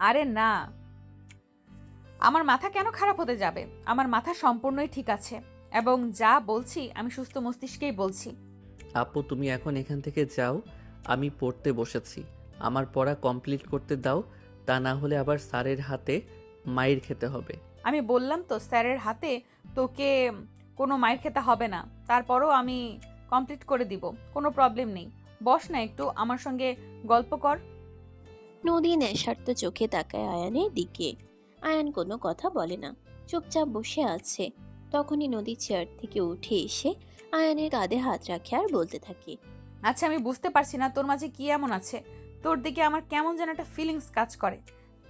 আরে না, আমার মাথা কেন খারাপ হতে যাবে? আমার মাথা সম্পূর্ণই ঠিক আছে এবং যা বলছি আমি সুস্থ মস্তিষ্কেই বলছি। আপু তুমি এখন এখান থেকে যাও, আমি পড়তে বসেছি। আমার পড়া কমপ্লিট করতে দাও, তা না হলে আবার স্যারের হাতে মাইর খেতে হবে। আমি বললাম তো স্যারের হাতে তোকে কোনো মাইর খেতে হবে না, তারপরও আমি কমপ্লিট করে দিব, কোনো প্রবলেম নেই। বস না, একটু আমার সঙ্গে গল্প কর। নদী নেশার্ত চোখে তাকায় আয়ানের দিকে। আয়ান কোনো কথা বলে না, চুপচাপ বসে আছে। তখনই নদী চেয়ার থেকে উঠে এসে আয়ানের কাঁধে হাত রাখে আর বলতে থাকে, আচ্ছা আমি বুঝতে পারছি না তোর মাঝে কি এমন আছে, তোর দিকে আমার কেমন যেন একটা ফিলিংস কাজ করে।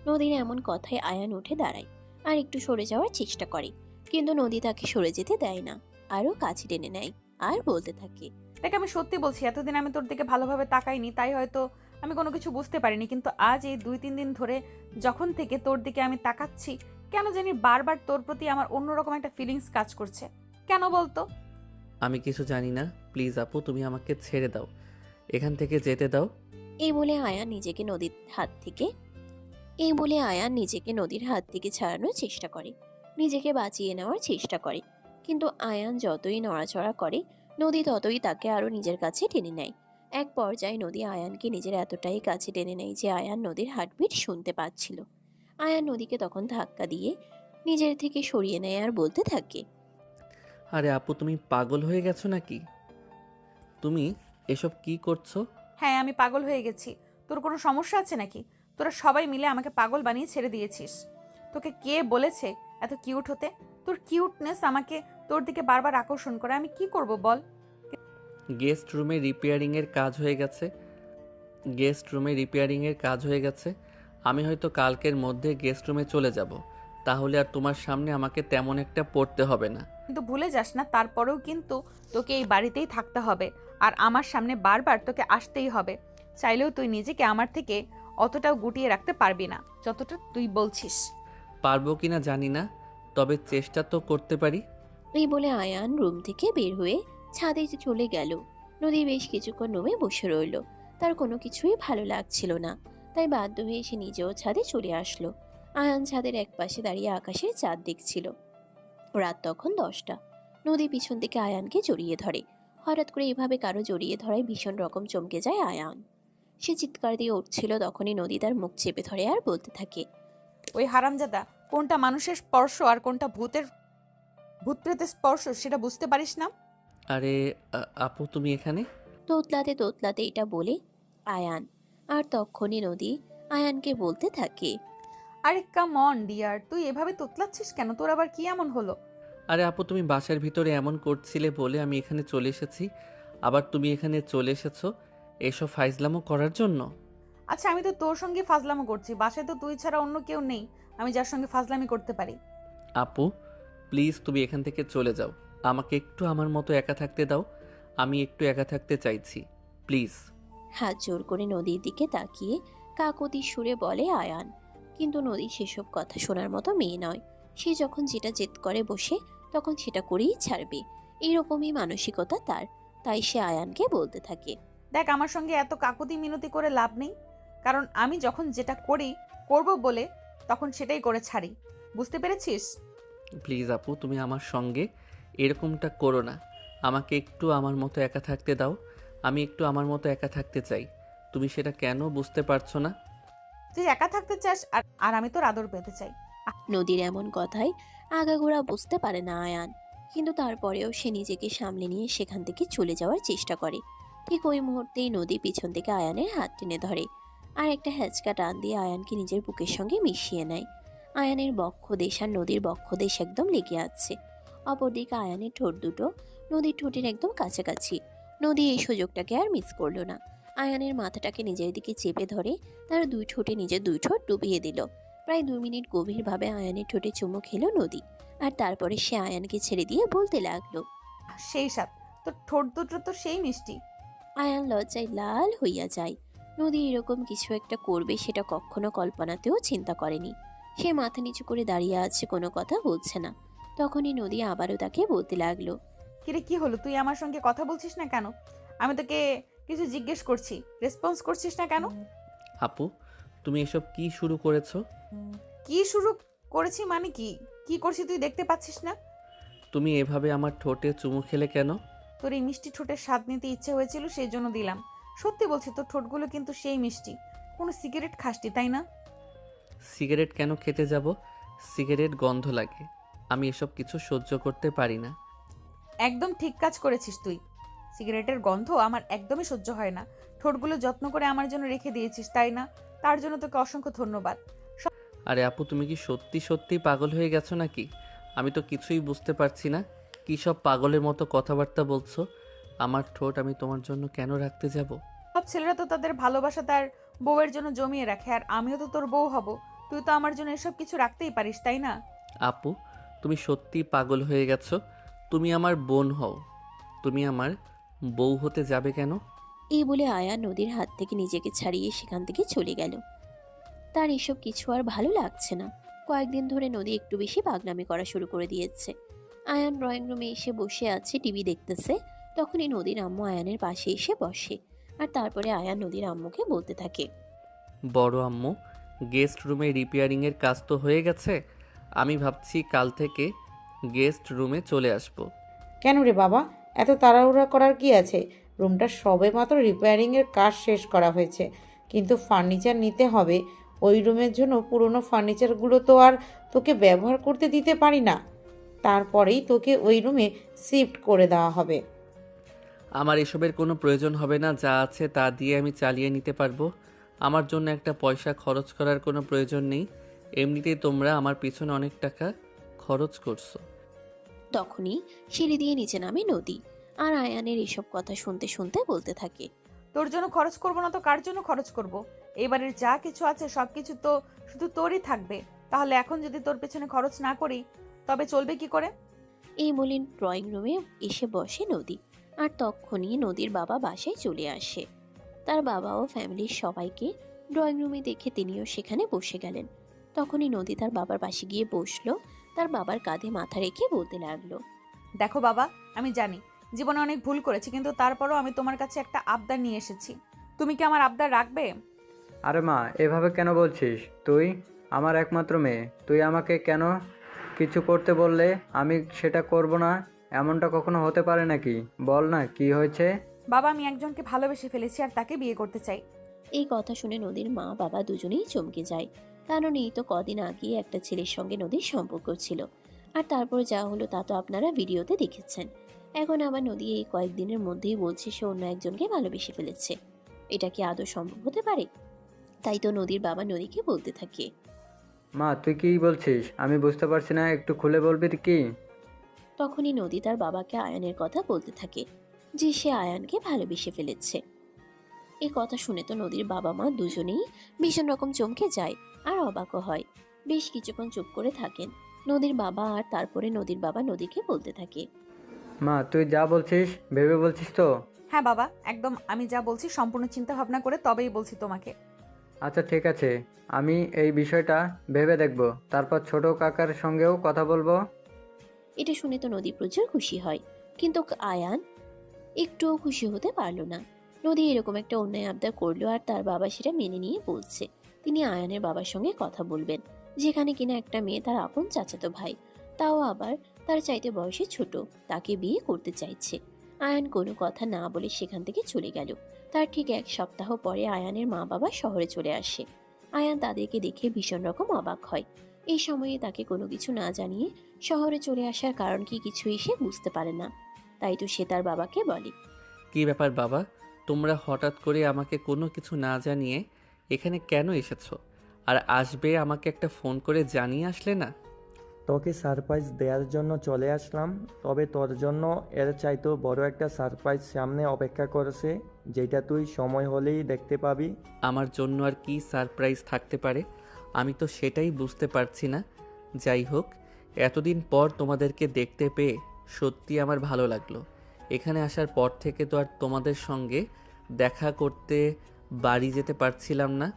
নদীর এমন কথায় আয়ান উঠে দাঁড়ায় আর একটু সরে যাওয়ার চেষ্টা করে, কিন্তু নদী তাকে সরে যেতে দেয় না, আরও কাছে টেনে নেয় আর বলতে থাকে, দেখ আমি সত্যি বলছি, এতদিন আমি তোর দিকে ভালোভাবে তাকাইনি, তাই হয়তো আমি কোনো কিছু বুঝতে পারিনি, কিন্তু আজ এই 2-3 দিন ধরে যখন থেকে তোর দিকে আমি তাকাচ্ছি, কেন জানি বারবার তোর প্রতি আমার অন্যরকম একটা ফিলিংস কাজ করছে। কেন বলতো? আমি কিছু জানি না, প্লিজ আপু তুমি আমাকে ছেড়ে দাও, এখান থেকে যেতে দাও। এই বলে আয়ান নিজেকে নদীর হাত থেকে ছাড়ানোর চেষ্টা করে, নিজেকে বাঁচিয়ে নেওয়ার চেষ্টা করে। কিন্তু আয়ান যতই নড়াচড়া করে, নদী ততই তাকে আরো নিজের কাছে টেনে নেয়। এক পর্যায়ে নদী আয়ানকে নিজের এতটাই কাছে টেনে নেয় যে আয়ান নদীর হার্টবিট শুনতে পাচ্ছিল। আয়ান নদীকে তখন ধাক্কা দিয়ে নিজের থেকে সরিয়ে নেয় আর বলতে থাকে, আরে আপু, তুমি পাগল হয়ে গেছো নাকি? তুমি এসব কি করছো? হ্যাঁ আমি পাগল হয়ে গেছি। তোর কোনো সমস্যা আছে নাকি? তোরা সবাই মিলে আমাকে পাগল বানিয়ে ছেড়ে দিয়েছিস। তোকে কে বলেছে এত কিউট হতে? তোর কিউটনেস আমাকে তোর দিকে বারবার আকর্ষণ করে, আমি কি করব বল? গেস্ট রুমে রিপেয়ারিংয়ের কাজ হয়ে গেছে। আমি হয়তো কালকের মধ্যে গেস্ট রুমে চলে যাব, তাহলে আর তোমার সামনে আমাকে তেমন একটা পড়তে হবে না। কিন্তু ভুলে যাস না, তারপরেও কিন্তু তোকে এই বাড়িতেই থাকতে হবে আর আমার সামনে বারবার তোকে আসতেই হবে। চাইলেও তুই নিজেকে আমার থেকে অতটাও গুটিয়ে রাখতে পারবি না যতটা তুই বলছিস। পারবো কিনা জানি না, তবে চেষ্টা তো করতে পারি। এই বলে আয়ান রুম থেকে বের হয়ে ছাদে চলে গেল। নদী বেশ কিছুক্ষণ রুমে বসে রইল, তার কোনো কিছুই ভালো লাগছিল না, তাই বাধ্য হয়ে সে নিজেও ছাদে চলে আসলো। আয়ান ছাদের এক পাশে দাঁড়িয়ে আকাশের চাঁদ দেখছিল। রাত তখন 10টা। নদী পিছন থেকে আয়ানকে জড়িয়ে ধরে। হঠাৎ করে এভাবে কারো জড়িয়ে ধরায় ভীষণ রকম চমকে যায় আয়ান। সে চিৎকার দিয়ে উঠছিল, তখনই নদী তার মুখ চেপে ধরে আর বলতে থাকে, ওই হারামজাদা, কোনটা মানুষের স্পর্শ আর কোনটা ভূত প্রেতের স্পর্শ সেটা বুঝতে পারিস না? আরে আপু তুমি এখানে? তোতলাতে তোতলাতে এটা বলে আয়ান। আর তখনই নদী আয়ানকে বলতে থাকে, আরে কাম অন ডিয়ার, তুই এভাবে তোতলাচ্ছিস কেন? তোর আবার কি এমন হলো? আরে আপু তুমি বাসার ভিতরে এমন করছিলে বলে আমি এখানে চলে এসেছি, আবার তুমি এখানে চলে এসেছো এসব ফাইজলামো করার জন্য। আচ্ছা, আমি তো তোর সঙ্গে ফাজলামো করছি, বাসায় তো তুই ছাড়া অন্য কেউ নেই আমি যার সঙ্গে ফাজলামি করতে পারি। আপু প্লিজ তুমি এখান থেকে চলে যাও, আমাকে একটু আমার মতো একা থাকতে দাও, আমি একটু একা থাকতে চাইছি প্লিজ। হাত জোর করে নদীর দিকে তাকিয়ে কাকতি সুরে বলে আয়ান। কিন্তু নদী সেসব কথা শোনার মতো মেয়ে নয়। সে যখন যেটা জেদ করে বসে, তখন সেটা করেই ছাড়বে, এরকমই মানসিকতা তার। তাই সে আয়ানকে বলতে থাকে, দেখ, আমার সঙ্গে এত কাকুতি মিনতি করে লাভ নেই, কারণ আমি যখন যেটা করব বলে তখন সেটাই করে ছাড়ি, বুঝতে পেরেছিস? প্লিজ আপু তুমি আমার সঙ্গে এরকমটা করো না, আমাকে একটু আমার মতো একা থাকতে দাও, আমি একটু আমার মতো একা থাকতে চাই, তুমি সেটা কেন বুঝতে পারছো না? তুই একা থাকতে চাস আর আমি তোর আদর পেতে চাই। নদীর এমন কথায় আগাগোড়া বুঝতে পারে না আয়ান। কিন্তু তারপরেও সে নিজেকে সামলে নিয়ে সেখান থেকে চলে যাওয়ার চেষ্টা করে। ঠিক ওই মুহূর্তেই নদী পিছন থেকে আয়ানের হাত টেনে ধরে আর একটা হ্যাচকা টান দিয়ে আয়ানকে নিজের বুকের সঙ্গে মিশিয়ে নেয়। আয়ানের বক্ষদেশ আর নদীর বক্ষদেশ একদম লেগে আছে। অপরদিকে আয়ানের ঠোঁট দুটো নদীর ঠোঁটের একদম কাছাকাছি। নদী এই সুযোগটাকে আর মিস করলো না। আয়ানের মাথাটাকে নিজের দিকে চেপে ধরে তার দুই ঠোঁটে নিজের দুই ঠোঁট ডুবিয়ে দিল। প্রায় 2 মিনিট গভীরভাবে আয়ানের ঠোঁটে চুমু খেলো নদী। আর তারপরে সে আয়ানকে ছেড়ে দিয়ে বলতে লাগলো, সেই সাথ, তোর ঠোঁট দুটো তো সেই মিষ্টি। আয়ান লজ্জায় লাল হইয়া যায়। নদী এরকম কিছু একটা করবে সেটা কখনো কল্পনাতেও চিন্তা করেনি। সে মাথা নিচু করে দাঁড়িয়ে আছে, কোনো কথা বলছে না। তখনই নদী আবারও তাকে বলতে লাগলো, কিরে, কি হলো? তুই আমার সঙ্গে কথা বলছিস না কেন? আমি তোকে কিছু জিজ্ঞেস করছি, রেসপন্স করছিস না কেন? আপু তুমি এসব কি শুরু করেছো? কি শুরু করেছি মানে কি? কি করছি তুই দেখতে পাচ্ছিস না? তুমি এভাবে আমার ঠোঁটে চুমু খেলে কেন? তোর এই মিষ্টি ঠোঁটের স্বাদ নিতে ইচ্ছে হয়েছিল, সেই জন্য দিলাম। সত্যি বলছি, তোর ঠোঁটগুলো কিন্তু সেই মিষ্টি। কোনো সিগারেট খাসটি, তাই না? সিগারেট কেন খেতে যাব? সিগারেট গন্ধ লাগে, আমি এসব কিছু সহ্য করতে পারি না। একদম ঠিক কাজ করেছিস তুই। সিগারেটের গন্ধ আমার একদমই সহ্য হয় না। ঠোঁটগুলো যত্ন করে আমার জন্য রেখে দিয়েছিস, তাই না? তার জন্য তোকে অসংখ্য ধন্যবাদ। আরে আপু তুমি কি সত্যি সত্যি পাগল হয়ে গেছো নাকি? আমি তো কিছুই বুঝতে পারছি না, কী সব পাগলের মতো কথাবার্তা বলছো। আমার ঠোঁট আমি তোমার জন্য কেন রাখতে যাব? সব ছেলেরা তো তাদের ভালোবাসা তার বউয়ের জন্য জমিয়ে রাখে, আর আমিও তো তোর বউ হব। তুই তো আমার জন্য এসব কিছু রাখতেই পারিস, তাই না? আপু তুমি সত্যি পাগল হয়ে গেছো, তুমি আমার বোন হও, তুমি আমার বউ হতে যাবে কেন? এই বলে আয়ান নদীর হাত থেকে নিজেকে ছাড়িয়ে সেখান থেকে চলে গেল। তার এসব কিছু আর ভালো লাগছে না। কয়েকদিন ধরে নদী একটু বেশি পাগলামি করা শুরু করে দিয়েছে। আয়ান ড্রয়িং রুমে এসে বসে আছে, টিভি দেখতেছে। তখনই নদীর আম্মু আয়ানের পাশে এসে বসে। আর তারপরে আয়ান নদীর আম্মুকে বলতে থাকে, বড় আম্মু, গেস্ট রুমে রিপেয়ারিংয়ের কাজ তো হয়ে গেছে, আমি ভাবছি কাল থেকে গেস্ট রুমে চলে আসবো। কেন রে বাবা, এত তাড়াহুড়া করার কি আছে? রুমটা সবেমাত্র রিপেয়ারিংয়ের কাজ শেষ করা হয়েছে, কিন্তু ফার্নিচার নিতে হবে। ওই রুমের জন্য পুরনো ফার্নিচারগুলো তো আর তোকে ব্যবহার করতে দিতে পারি না। তারপরেই তোকে ওই রুমে শিফট করে দেওয়া হবে। আমার এসবের কোনো প্রয়োজন হবে না, যা আছে তা দিয়ে আমি চালিয়ে নিতে পারবো। আমার জন্য একটা পয়সা খরচ করার কোনো প্রয়োজন নেই, এমনিতেই তোমরা আমার পিছনে অনেক টাকা খরচ করছো। তখনই সিঁড়ি দিয়ে নিচে নামে নদী। আর আয়ানের এসব কথা শুনতে শুনতে বলতে থাকে, তোর জন্য খরচ করব না তো কার জন্য খরচ করব? এবারের যা কিছু আছে সব কিছু তো শুধু তোরই থাকবে। তাহলে এখন যদি তোর পেছনে খরচ না করি তবে চলবে কি করে? এই বলে ড্রয়িং রুমে এসে বসে নদী। আর তখনই নদীর বাবা বাসায় চলে আসে। তার বাবা ও ফ্যামিলির সবাইকে ড্রয়িং রুমে দেখে তিনিও সেখানে বসে গেলেন। তখনই নদী তার বাবার পাশে গিয়ে বসলো। তার বাবার কাঁধে মাথা রেখে বলতে লাগলো, দেখো বাবা, আমি জানি জীবনে অনেক ভুল করেছি, কিন্তু তারপরও আমি তোমার কাছে একটা আবদার নিয়ে এসেছি। তুমি কি আমার আবদার রাখবে? আরে মা, এভাবে কেন বলছিস? তুই আমার একমাত্র মেয়ে, তুই আমাকে কেন কিছু করতে বললে আমি সেটা করব না? এমনটা কখনো হতে পারে নাকি? বল না কি হয়েছে? বাবা, আমি একজনকে ভালোবেসে ফেলেছি আর তাকে বিয়ে করতে চাই। এই কথা শুনে নদীর মা বাবা দুজনেই চমকে যায়, কারণ এই তো কদিন আগে একটা ছেলের সঙ্গে নদীর সম্পর্ক ছিল, আর তারপর যা হলো তা তো আপনারা ভিডিওতে দেখেছেন। এখন আবার নদী এই কয়েকদিনের মধ্যেই বলছে সে অন্য একজনকে ভালোবেসে ফেলেছে। এটা কি আদৌ সম্ভব হতে পারে? তাই তো নদীর বাবা নদীকে বলতে থাকে। মা তুই কি বলছিস? আমি বুঝতে পারছি না, একটু খুলে বলবি কি? তখনই নদী তার বাবাকে আয়ানের কথা বলতে থাকে যে সে আয়ানকে ভালোবেসে ফেলেছে। এই কথা শুনে তো নদীর বাবা মা দুজনেই ভীষণ রকম চমকে যায় আর অবাকও হয়। বেশ কিছুক্ষণ চুপ করে থাকেন নদীর বাবা, আর তারপরে নদীর বাবা নদীকে বলতে থাকে। মা তুই যা বলছিস ভেবে বলছিস তো? হ্যাঁ বাবা, একদম আমি যা বলছি সম্পূর্ণ চিন্তা ভাবনা করে তবেই বলছি তোমাকে। আচ্ছা ঠিক আছে, আমি এই বিষয়টা ভেবে দেখব, তারপর ছোট কাকার সঙ্গেও কথা বলবো। এটা শুনে তো নদী প্রচুর খুশি হয়, কিন্তু আয়ান একটুও খুশি হতে পারলো না। নদী এরকম একটা অন্যায় আবদার করলো, আর তার বাবা সেটা মেনে নিয়ে বলছে তিনি আয়ানের বাবার সঙ্গে কথা বলবেন, যেখানে কিনা একটা মেয়ে তার আপন চাচাতো ভাই, তাও আবার তার চাইতে বয়সে ছোট, তাকে বিয়ে করতে চাইছে। আয়ান কোনো কথা না বলে সেখান থেকে চলে গেল। তার ঠিক 1 সপ্তাহ পরে আয়ানের মা বাবা শহরে চলে আসে। আয়ান তাদেরকে দেখে ভীষণ রকম অবাক হয়। এই সময়ে তাকে কোনো কিছু না জানিয়ে শহরে চলে আসার কারণ কি কিছুই সে বুঝতে পারে না। তাই তো সে তার বাবাকে বলে, কি ব্যাপার বাবা, তোমরা হঠাৎ করে আমাকে কোনো কিছু না জানিয়ে এখানে কেন এসেছো? আর আসবে আমাকে একটা ফোন করে জানিয়ে আসলে না? তোকে সারপ্রাইজ দেওয়ার জন্য চলে আসলাম, তবে তোর জন্য এর চাইতেও বড় একটা সারপ্রাইজ সামনে অপেক্ষা করেছে, যেটা তুই সময় হলেই দেখতে পাবি। আমার জন্য আর কি সারপ্রাইজ থাকতে পারে? আমি তো সেটাই বুঝতে পারছি না। যাই হোক, এতদিন পর তোমাদেরকে দেখতে পেয়ে সত্যি আমার ভালো লাগলো। এখানে আসার পর থেকে তো আর তোমাদের সঙ্গে দেখা করতে বাড়ি যেতে পারছিলাম না।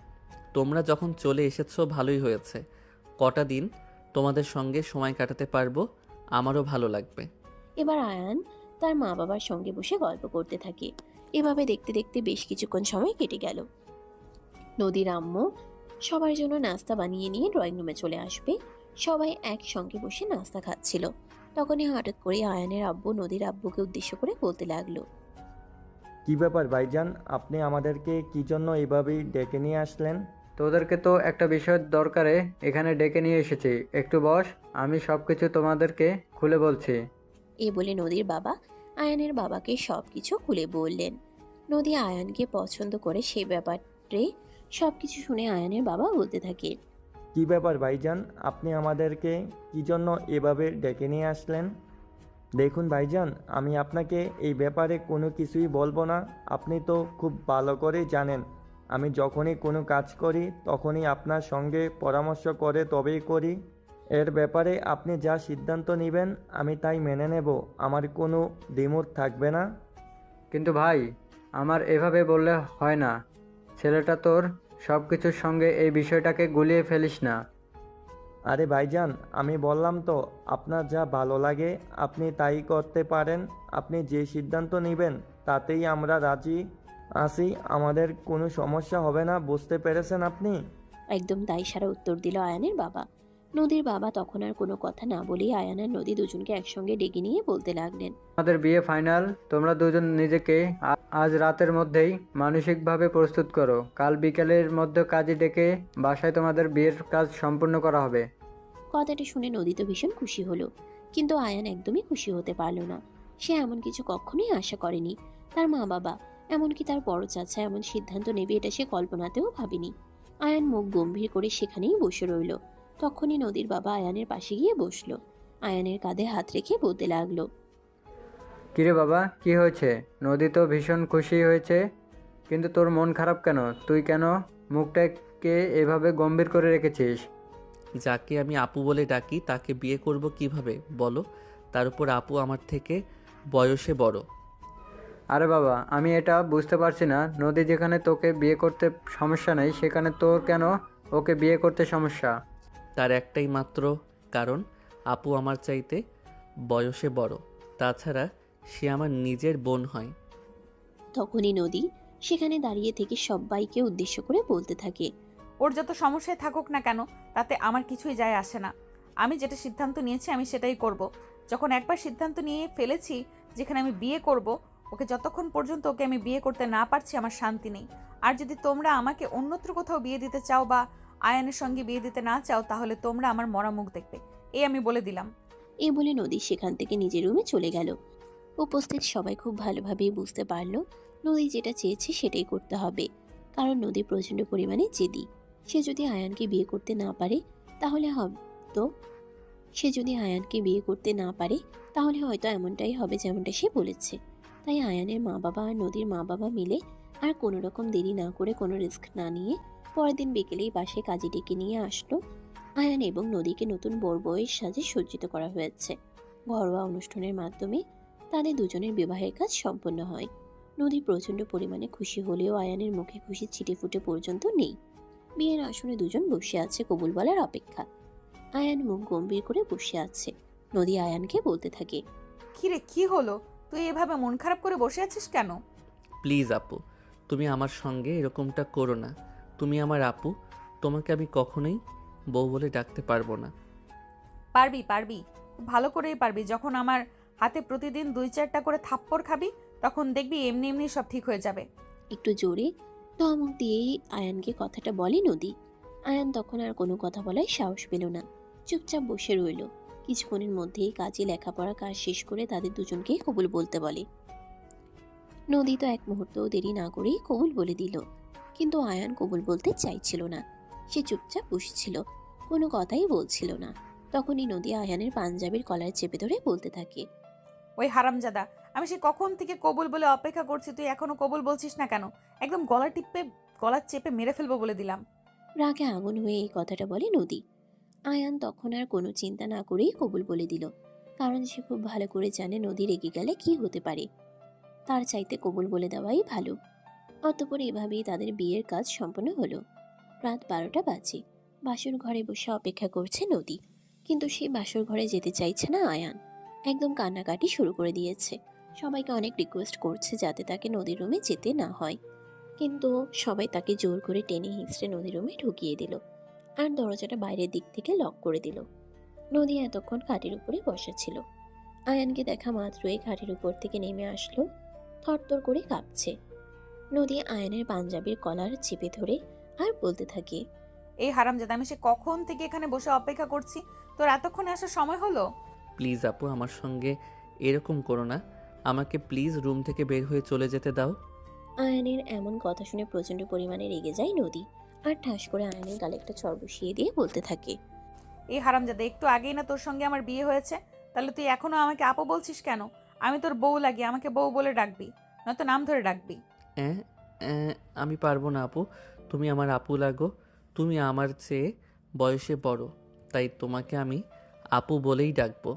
তোমরা যখন চলে এসেছো ভালোই হয়েছে। কটা দিন তোমাদের সঙ্গে সময় কাটাতে পারবো, আমারও ভালো লাগবে। এবার আয়ান তার মা বাবার সঙ্গে বসে গল্প করতে থাকে। এভাবে দেখতে দেখতে বেশ কিছুক্ষণ সময় কেটে গেল। নদীর আম্মু সবার জন্য নাস্তা বানিয়ে নিয়ে ড্রয়িং রুমে চলে আসবে। সবাই একসঙ্গে বসে নাস্তা খাচ্ছিল। তখনই হঠাৎ করে আয়ানের আব্বু নদীর আব্বুকে উদ্দেশ্য করে বলতে লাগলো, কি ব্যাপার ভাইজান, আপনি আমাদেরকে কি জন্য এভাবেই ডেকে নিয়ে আসলেন? তোদেরকে তো একটা বিষয়ের দরকারে এখানে ডেকে নিয়ে এসেছি, একটু বস, আমি সব কিছু তোমাদেরকে খুলে বলছি। এ বলে নদীর বাবা আয়ানের বাবাকে সবকিছু খুলে বললেন। নদী আয়ানকে পছন্দ করে সেই ব্যাপারে সবকিছু শুনে আয়ানের বাবা বলতে থাকে, কি ব্যাপার ভাইজান, আপনি আমাদেরকে কি জন্য এভাবে ডেকে নিয়ে আসলেন? দেখুন ভাইজান, আমি আপনাকে এই ব্যাপারে কোনো কিছুই বলবো না। আপনি তো খুব ভালো করেই জানেন আমি যখনই কোনো কাজ করি তখনই আপনার সঙ্গে পরামর্শ করে তবেই করি। এর ব্যাপারে আপনি যা সিদ্ধান্ত নেবেন আমি তাই মেনে নেব, আমার কোনো দ্বিমত থাকবে না। কিন্তু ভাই, আমার এভাবে বললে হয় না। ছেলেটা তোর সব কিছুর সঙ্গে এই বিষয়টাকে গুলিয়ে ফেলিস না। আরে ভাইজান, আমি বললাম তো, আপনার যা ভালো লাগে আপনি তাই করতে পারেন। আপনি যে সিদ্ধান্ত নেবেন তাতেই আমরা রাজি আছি, আমাদের কোনো সমস্যা হবে না, বুঝতে পেরেছেন আপনি? একদম দায় সারা উত্তর দিল আয়ানের বাবা। নদীর বাবা তখন আর কোনো কথা না বলেই আয়ান আর নদী দুজনকে একসঙ্গে ডেকে নিয়ে বলতে লাগলেন, আমাদের বিয়ে ফাইনাল। তোমরা দুজন নিজেকে আজ রাতের মধ্যেই মানসিকভাবে প্রস্তুত করো। কাল বিকেলের মধ্যে কাজে ডেকে বাসায় তোমাদের বিয়ের কাজ সম্পূর্ণ করা হবে। কথাটি শুনে নদী তো ভীষণ খুশি হলো, কিন্তু আয়ান একদমই খুশি হতে পারলো না। সে এমন কিছু কখনোই আশা করেনি। তার মা বাবা, এমনকি তার বড় চাচা এমন সিদ্ধান্ত নেবে এটা সে কল্পনাতেও ভাবেনি। আয়ান মুখ গম্ভীর করে সেখানেই বসে রইল। তখনই নদীর বাবা আয়ানের পাশে গিয়ে বসলো। আয়ানের কাঁধে হাত রেখে বলতে লাগলো, কিরে বাবা, কি হয়েছে? নদী তো ভীষণ খুশি হয়েছে, কিন্তু তোর মন খারাপ কেন? তুই কেন মুখটাকে এভাবে গম্ভীর করে রেখেছিস? যাকে আমি আপু বলে ডাকি তাকে বিয়ে করব কিভাবে বলো? তার উপর আপু আমার থেকে বয়সে বড়। আরে বাবা, আমি এটা বুঝতে পারছি না। নদী যেখানে তোকে বিয়ে করতে সমস্যা নেই, সেখানে তোর কেন ওকে বিয়ে করতে সমস্যা? তার একটাই মাত্র কারণ, আপু আমার চাইতে বয়সে বড়। তাছাড়া সে আমার নিজের বোন হয়। তখনই নদী সেখানে দাঁড়িয়ে থেকে সবাইকে উদ্দেশ্য করে বলতে থাকে, ওর যত সমস্যায় থাকুক না কেন তাতে আমার কিছুই যায় আসে না। আমি যেটা সিদ্ধান্ত নিয়েছি আমি সেটাই করব। যখন একবার সিদ্ধান্ত নিয়ে ফেলেছি যেখানে আমি বিয়ে করব, ওকে যতক্ষণ পর্যন্ত ওকে আমি বিয়ে করতে না পারছি আমার শান্তি নেই। আর যদি তোমরা আমাকে অন্যত্র কোথাও বিয়ে দিতে চাও বা আয়ানের সঙ্গে বিয়ে দিতে না চাও, তাহলে তোমরা আমার মরা মুখ দেখবে, এই আমি বলে দিলাম। এই বলে নদী সেখান থেকে নিজের রুমে চলে গেল। উপস্থিত সবাই খুব ভালোভাবেই বুঝতে পারল নদী যেটা চেয়েছে সেটাই করতে হবে, কারণ নদী প্রচণ্ড পরিমাণে জেদি। সে যদি আয়ানকে বিয়ে করতে না পারে তাহলে হয়তো এমনটাই হবে যেমনটা সে বলেছে। তাই আয়ানের মা বাবা আর নদীর মা বাবা মিলে আর কোনো রকম দেরি না করে, কোনো রিস্ক না নিয়ে পরের দিন বিকেলেই বাসায় কাজে ডেকে নিয়ে আসলো আয়ান এবং নদীকে নতুন বউয়ের সাজে সজ্জিত করা হয়েছে। ঘরোয়া অনুষ্ঠানের মাধ্যমে তাদের দুজনের বিবাহের কাজ সম্পন্ন হয়। নদী প্রচণ্ড পরিমাণে খুশি হলেও আয়ানের মুখে খুশি ছিটে ফুটে পর্যন্ত নেই। বিয়ের আসনে দুজন বসে আছে কবুল বলার অপেক্ষা। আয়ান মুখ গম্ভীর করে বসে আছে। নদী আয়ানকে বলতে থাকে, কিরে কি হলো, তুই এভাবে মন খারাপ করে বসে আছিস কেন? প্লিজ আপু, তুমি আমার সঙ্গে এরকমটা করো না। তুমি আমার আপু, তোমাকে আমি কখনোই বউ বলে ডাকতে পারবো না। পারবি পারবি, খুব ভালো করেই পারবি। যখন আমার হাতে প্রতিদিন 2-4টা করে থাপ্পড় খাবি, তখন দেখবি এমনি এমনি সব ঠিক হয়ে যাবে। একটু জোরে ধমক দিয়েই আয়ানকে কথাটা বলে নদী। আয়ান তখন আর কোনো কথা বলার সাহস পেল না, চুপচাপ বসে রইল। কিছুক্ষণের মধ্যেই কাজে লেখাপড়া কাজ শেষ করে তাদের দুজনকেই কবুল বলতে বলে। নদী তো এক মুহূর্তও দেরি না করেই কবুল বলে দিল, কিন্তু আয়ান কবুল বলতে চাইছিল না। সে চুপচাপ বসেছিল, কোনো কথাই বলছিল না। তখনই নদী আয়ানের পাঞ্জাবির কলার চেপে ধরে বলতে থাকে, ওই হারামজাদা, আমি সে কখন থেকে কবুল বলে অপেক্ষা করছি, তুই এখনো কবুল বলছিস না কেন? একদম গলা চেপে মেরে ফেলবো বলে দিলাম। রাগে আগুন হয়ে এই কথাটা বলে নদী। আয়ান তখন আর কোনো চিন্তা না করেই কবুল বলে দিল, কারণ সে খুব ভালো করে জানে নদী রেগে গেলে কি হতে পারে। তার চাইতে কবুল বলে দেওয়াই ভালো। অতঃপর এভাবেই তাদের বিয়ের কাজ সম্পন্ন হলো। রাত 12টা বাজে। বাসর ঘরে বসে অপেক্ষা করছে নদী, কিন্তু সেই বাসর ঘরে যেতে চাইছে না আয়ান। একদম কান্নাকাটি শুরু করে দিয়েছে। সবাইকে অনেক রিকোয়েস্ট করছে যাতে তাকে নদীর রুমে যেতে না হয়, কিন্তু সবাই তাকে জোর করে টেনে হিঁচড়ে নদীর রুমে ঢুকিয়ে দিল আর দরজাটা বাইরের দিক থেকে লক করে দিল। নদী এতক্ষণ খাটের উপরে বসা ছিল। আয়ানকে দেখা মাত্রই খাটের উপর থেকে নেমে আসলো, থরথর করে কাঁপছে। নদী আয়ানের পাঞ্জাবির কলার চেপে ধরে আর বলতে থাকে, এই হারামজাদা, আমি সে কখন থেকে এখানে বসে অপেক্ষা করছি, তোর এতক্ষণে আসার সময় হলো? প্লিজ আপু, আমার সঙ্গে এরকম করো না। আমাকে প্লিজ রুম থেকে বের হয়ে চলে যেতে দাও। আয়ানের এমন কথা শুনে প্রচণ্ড পরিমাণে রেগে যায় নদী আর ঠাস করে আয়ানের গালে একটা চড় বসিয়ে দিয়ে বলতে থাকে, এই হারামজাদা, একটু আগেই না তোর সঙ্গে আমার বিয়ে হয়েছে, তাহলে তুই এখনো আমাকে আপু বলছিস কেন? আমি তোর বউ লাগি, আমাকে বউ বলে ডাকবি, নয়তো নাম ধরে ডাকবি। অ্যাঁ অ্যাঁ, আমি পারবো না আপু, তুমি আমার আপু লাগো। তুমি আমার চেয়ে বয়সে বড়, তাই তোমাকে আমি আপু বলেই ডাকবো।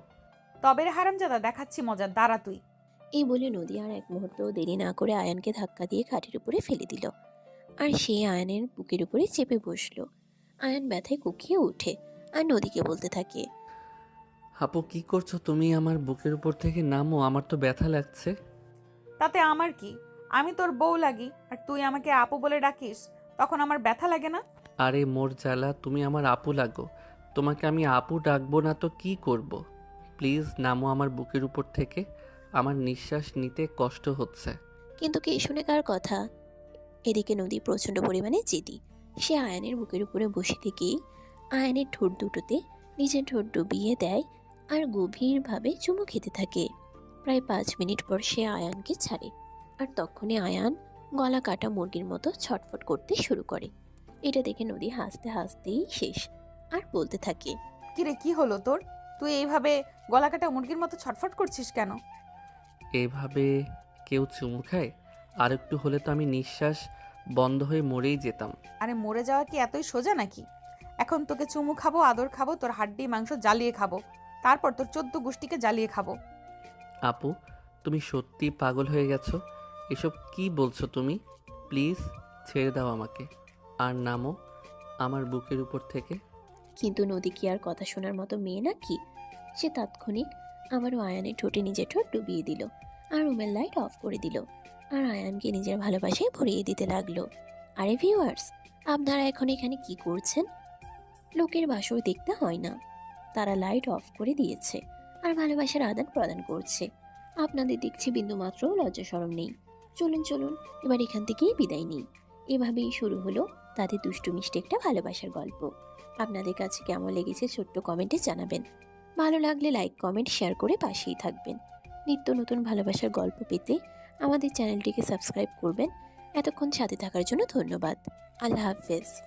তবে রে হারামজাদা, দেখাচ্ছি মজা, দাঁড়া তুই। এই বলে নদী আর এক মুহূর্তও দেরি না করে আয়ানকে ধাক্কা দিয়ে খাটের উপরে ফেলে দিল আর সে আয়ানের বুকের উপরে চেপে বসলো। আয়ান ব্যথায় কুকিয়ে ওঠে আর নদীকে বলতে থাকে, আপু কি করছো তুমি? আমার বুকের উপর থেকে নামো, আমার তো ব্যথা লাগছে। তাতে আমার কি? আমি তোর বউ লাগি আর তুই আমাকে আপু বলে ডাকিস, তখন আমার ব্যথা লাগে না? আরে মোর জ্বালা, তুমি আমার আপু লাগো, তোমাকে আমি আপু ডাকবো না তো কি করব? প্লিজ নামো আমার বুকের উপর থেকে, আমার নিঃশ্বাস নিতে কষ্ট হচ্ছে। কিন্তু কে শুনে কার কথা? এদিকে নদী প্রচণ্ড পরিমাণে জেদি। সে আয়ানের বুকের উপরে বসে থেকেই আয়ানের ঠোঁট দুটোতে নিজের ঠোঁট ডুবিয়ে দেয় আর গভীরভাবে চুমু খেতে থাকে। প্রায় 5 মিনিট পর সে আয়ানকে ছাড়ে আর তখনই আয়ান গলা কাটা মুরগির মতো ছটফট করতে শুরু করে। এটা দেখে নদী হাসতে হাসতেই শেষ আর বলতে থাকে, কিরে কি হলো তোর? তুই এইভাবে গলা কাটা মুরগির মতো ছটফট করছিস কেন? এভাবে কেউ চুমু খায়? আর একটু হলে তো আমি নিঃশ্বাস বন্ধ হয়ে মরেই যেতাম। আরে মরে যাওয়া কি এতই সোজা নাকি? এখন তোকে চুমু খাবো, আদর খাবো, তোর হাড্ডি মাংস জ্বালিয়ে খাবো, তারপর তোর 14 গোষ্ঠীকে জ্বালিয়ে খাবো। আপু, তুমি সত্যি পাগল হয়ে গেছো? এসব কি বলছো তুমি? প্লিজ ছেড়ে দাও আমাকে আর নামো আমার বুকের উপর থেকে। কিন্তু নদী কি আর কথা শোনার মতো মেয়ে নাকি? সে তাৎক্ষণিক আবারও আয়ানের ঠোঁটে নিজের ঠোঁট ডুবিয়ে দিল আর রুমের লাইট অফ করে দিল আর আয়ানকে নিজের ভালোবাসায় ভরিয়ে দিতে লাগলো। আরে ভিউয়ার্স, আপনারা এখন এখানে কি করছেন? লোকের বাসর দেখতে হয় না, তারা লাইট অফ করে দিয়েছে আর ভালোবাসার আদান প্রদান করছে। আপনাদের দেখছি বিন্দুমাত্র লজ্জা শরম নেই। চলুন চলুন, এবার এখান থেকেই বিদায় নিই। এভাবেই শুরু হলো তাদের দুষ্টু মিষ্টি একটা ভালোবাসার গল্প। আপনাদের কাছে কেমন লেগেছে ছোট্ট কমেন্টে জানাবেন। ভালো লাগলে লাইক কমেন্ট শেয়ার করে পাশেই থাকবেন। নিত্য নতুন ভালোবাসার গল্প পেতে আমাদের চ্যানেলটিকে সাবস্ক্রাইব করবেন। এতক্ষণ সাথে থাকার জন্য ধন্যবাদ। আল্লাহ হাফেজ।